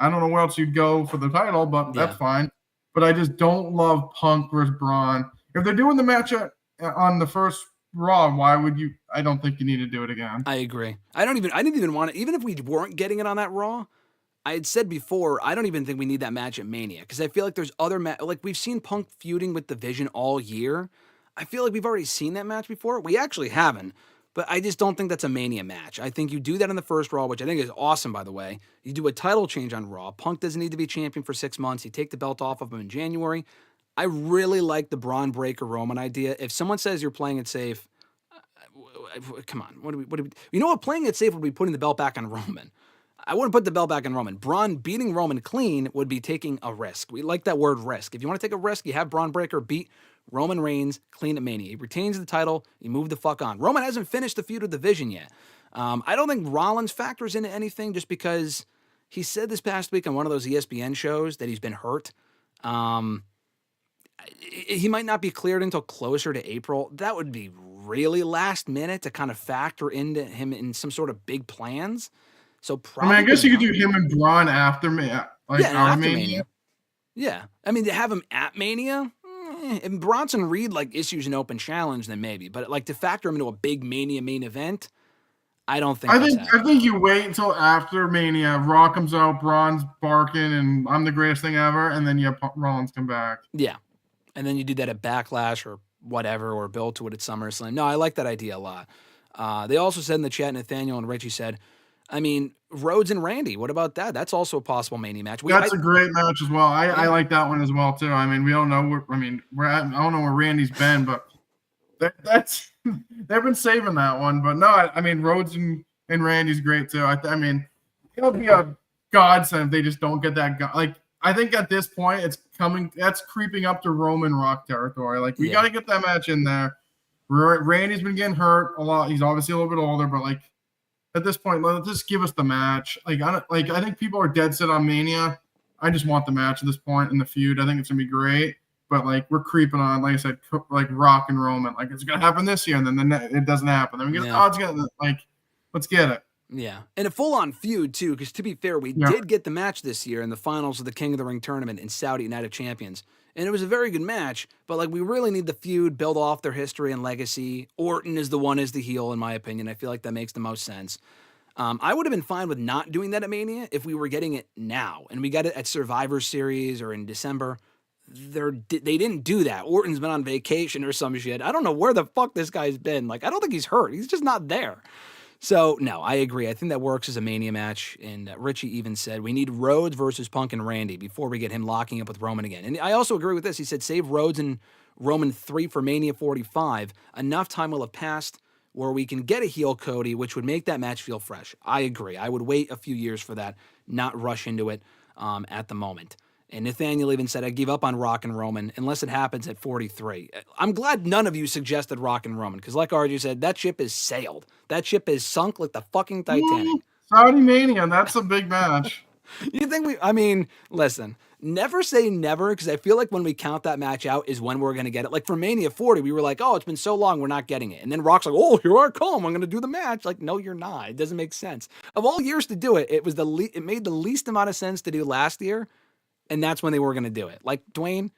I don't know where else you'd go for the title, but that's fine. But I just don't love Punk versus Braun. If they're doing the match on the first Raw, why would you? I don't think you need to do it again. I agree. I didn't even want it. Even if we weren't getting it on that Raw, I had said before, I don't even think we need that match at Mania because I feel like there's other like we've seen Punk feuding with the Vision all year. I feel like we've already seen that match before. We actually haven't, but I just don't think that's a Mania match. I think you do that in the first Raw, which I think is awesome, by the way. You do a title change on Raw. Punk doesn't need to be champion for 6 months. You take the belt off of him in January. I really like the Bron Breakker Roman idea. If someone says you're playing it safe, come on. What do we? You know what? Playing it safe would be putting the belt back on Roman. I wouldn't put the belt back on Roman. Braun beating Roman clean would be taking a risk. We like that word risk. If you want to take a risk, you have Bron Breakker beat Roman Reigns clean at Mania. He retains the title. You move the fuck on. Roman hasn't finished the feud with the Vision yet. I don't think Rollins factors into anything just because he said this past week on one of those ESPN shows that he's been hurt. He might not be cleared until closer to April. That would be really last minute to kind of factor into him in some sort of big plans. So probably, I guess you could do him and Braun after Mania. After Mania. Yeah. I mean, to have him at Mania, if Bronson Reed issues an open challenge, then maybe. But to factor him into a big Mania main event, I don't think. I think you wait until after Mania. Raw comes out, Braun's barking, and I'm the greatest thing ever, and then you have Rollins come back. Yeah, and then you do that at Backlash or whatever, or build to it at SummerSlam. No, I like that idea a lot. They also said in the chat, Nathaniel and Richie said, I mean, Rhodes and Randy, what about that? That's also a possible Mania match. That's a great match as well. I like that one as well, too. I mean, we don't know I don't know where Randy's been, but that's they've been saving that one. But no, I mean, Rhodes and Randy's great, too. I mean, it'll be a godsend if they just don't get that. I think at this point, that's creeping up to Roman Rock territory. We got to get that match in there. Randy's been getting hurt a lot. He's obviously a little bit older, but at this point, let's just give us the match. I think people are dead set on Mania. I just want the match at this point in the feud. I think it's gonna be great. But we're creeping on, like I said, Rock and Roman. It's gonna happen this year, and then it doesn't happen. Then we get let's get it. Yeah, and a full-on feud too. Because to be fair, we did get the match this year in the finals of the King of the Ring tournament in Saudi Night of Champions. And it was a very good match, but we really need the feud, build off their history and legacy. Orton is the one as the heel, in my opinion. I feel like that makes the most sense. I would have been fine with not doing that at Mania if we were getting it now. And we got it at Survivor Series or in December. They didn't do that. Orton's been on vacation or some shit. I don't know where the fuck this guy's been. I don't think he's hurt. He's just not there. So, no, I agree. I think that works as a Mania match. And Richie even said, we need Rhodes versus Punk and Randy before we get him locking up with Roman again. And I also agree with this. He said, save Rhodes and Roman 3 for Mania 45. Enough time will have passed where we can get a heel Cody, which would make that match feel fresh. I agree. I would wait a few years for that, not rush into it at the moment. And Nathaniel even said, I give up on Rock and Roman unless it happens at 43. I'm glad none of you suggested Rock and Roman because like RJ said, that ship has sailed. That ship is sunk like the fucking Titanic. Saudi Mania, that's a big match. You think listen, never say never because I feel like when we count that match out is when we're going to get it. For Mania 40, we were like, oh, it's been so long, we're not getting it. And then Rock's like, oh, here I come, I'm going to do the match. No, you're not. It doesn't make sense. Of all years to do it, it made the least amount of sense to do last year. And that's when they were going to do it. Dwayne,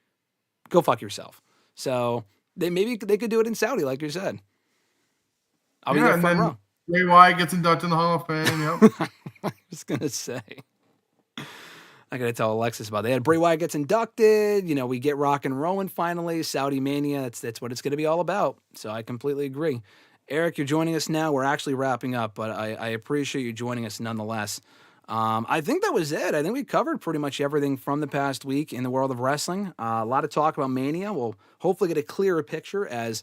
go fuck yourself. So maybe they could do it in Saudi, like you said. I'll be there front row. Bray Wyatt gets inducted in the Hall of Fame. Yep. I was going to say. I got to tell Alexis about that. Bray Wyatt gets inducted. We get Rock and Roman finally. Saudi Mania. That's what it's going to be all about. So I completely agree. Eric, you're joining us now. We're actually wrapping up, but I appreciate you joining us nonetheless. I think that was it. I think we covered pretty much everything from the past week in the world of wrestling. A lot of talk about Mania. We'll hopefully get a clearer picture as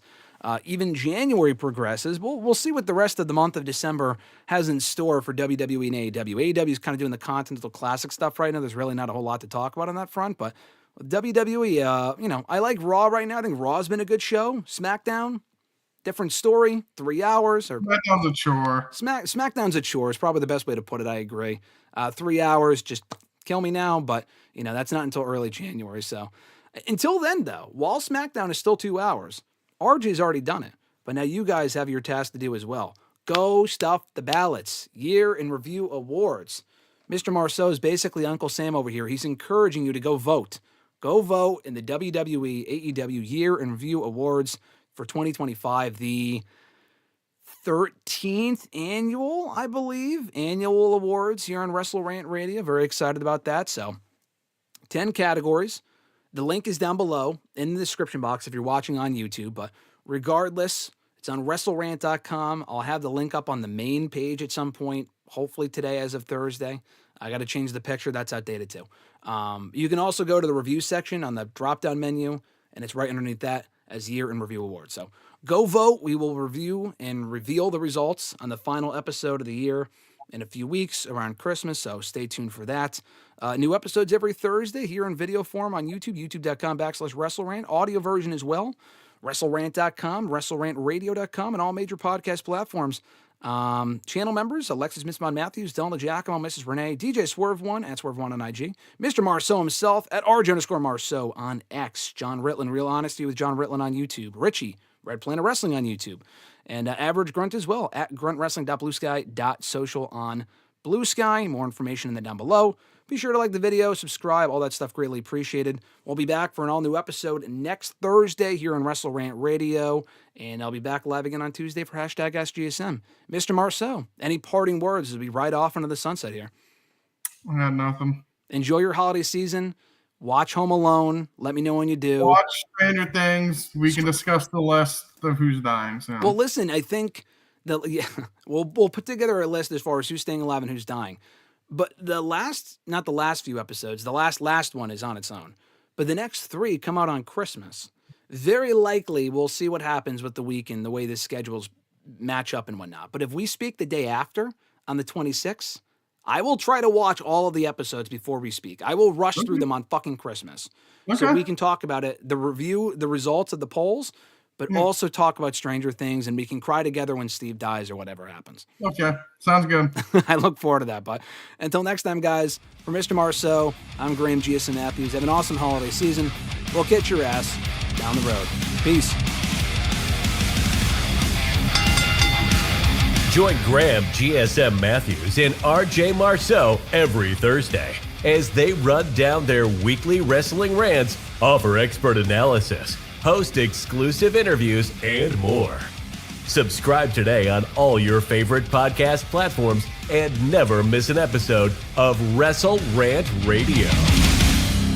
even January progresses. We'll see what the rest of the month of December has in store for WWE and AEW. AEW is kind of doing the Continental Classic stuff right now. There's really not a whole lot to talk about on that front, but WWE, I like Raw right now. I think Raw's been a good show. SmackDown, different story, 3 hours. Or SmackDown's a chore. SmackDown's a chore is probably the best way to put it. I agree. 3 hours, just kill me now, but that's not until early January. So until then, though, while SmackDown is still 2 hours, RJ's already done it. But now you guys have your task to do as well. Go stuff the ballots. Year in Review Awards. Mr. Marceau is basically Uncle Sam over here. He's encouraging you to go vote. Go vote in the WWE AEW Year in Review Awards for 2025. The 13th annual, I believe, annual awards here on WrestleRant Radio. Very excited about that. So 10 categories. The link is down below in the description box if you're watching on YouTube. But regardless, it's on WrestleRant.com. I'll have the link up on the main page at some point, hopefully today as of Thursday. I got to change the picture. That's outdated too. You can also go to the review section on the drop-down menu, and it's right underneath that as Year in Review Awards. So go vote. We will review and reveal the results on the final episode of the year in a few weeks around Christmas, so stay tuned for that. New episodes every Thursday here in video form on YouTube, youtube.com/WrestleRant. Audio version as well, WrestleRant.com, WrestleRantRadio.com, and all major podcast platforms. Channel members, Alexis, Miss Mon Matthews, Dillon, DiGiacomo, Mrs. Renee, DJ Swerve1 at Swerve1 on IG, Mr. Marceau himself at RJ_Marceau on X, John Ritlin, Real Honesty with John Ritlin on YouTube, Richie, Red Planet Wrestling on YouTube, and Average Grunt as well at gruntwrestling.bluesky.social on Blue Sky. More information in the down below. Be sure to like the video, subscribe, all that stuff greatly appreciated. We'll be back for an all-new episode next Thursday here on WrestleRant Radio, and I'll be back live again on Tuesday for #AskGSM. Mr. Marceau, any parting words as we ride off into the sunset here? I got nothing. Enjoy your holiday season. Watch Home Alone. Let me know when you do. Watch Stranger Things. We can discuss the list of who's dying soon. Well, listen, I think that we'll put together a list as far as who's staying alive and who's dying. But not the last few episodes, the last one is on its own. But the next 3 come out on Christmas. Very likely we'll see what happens with the week and the way the schedules match up and whatnot. But if we speak the day after, on the 26th, I will try to watch all of the episodes before we speak. I will rush through them on fucking Christmas. So we can talk about it, the review, the results of the polls, but also talk about Stranger Things, and we can cry together when Steve dies or whatever happens. Okay, sounds good. I look forward to that. But until next time, guys, for Mr. Marceau, I'm Graham GSM Matthews. Have an awesome holiday season. We'll catch your ass down the road. Peace. Join Graham GSM Matthews and RJ Marceau every Thursday as they run down their weekly wrestling rants, offer expert analysis, host exclusive interviews, and more. Subscribe today on all your favorite podcast platforms and never miss an episode of WrestleRant Radio.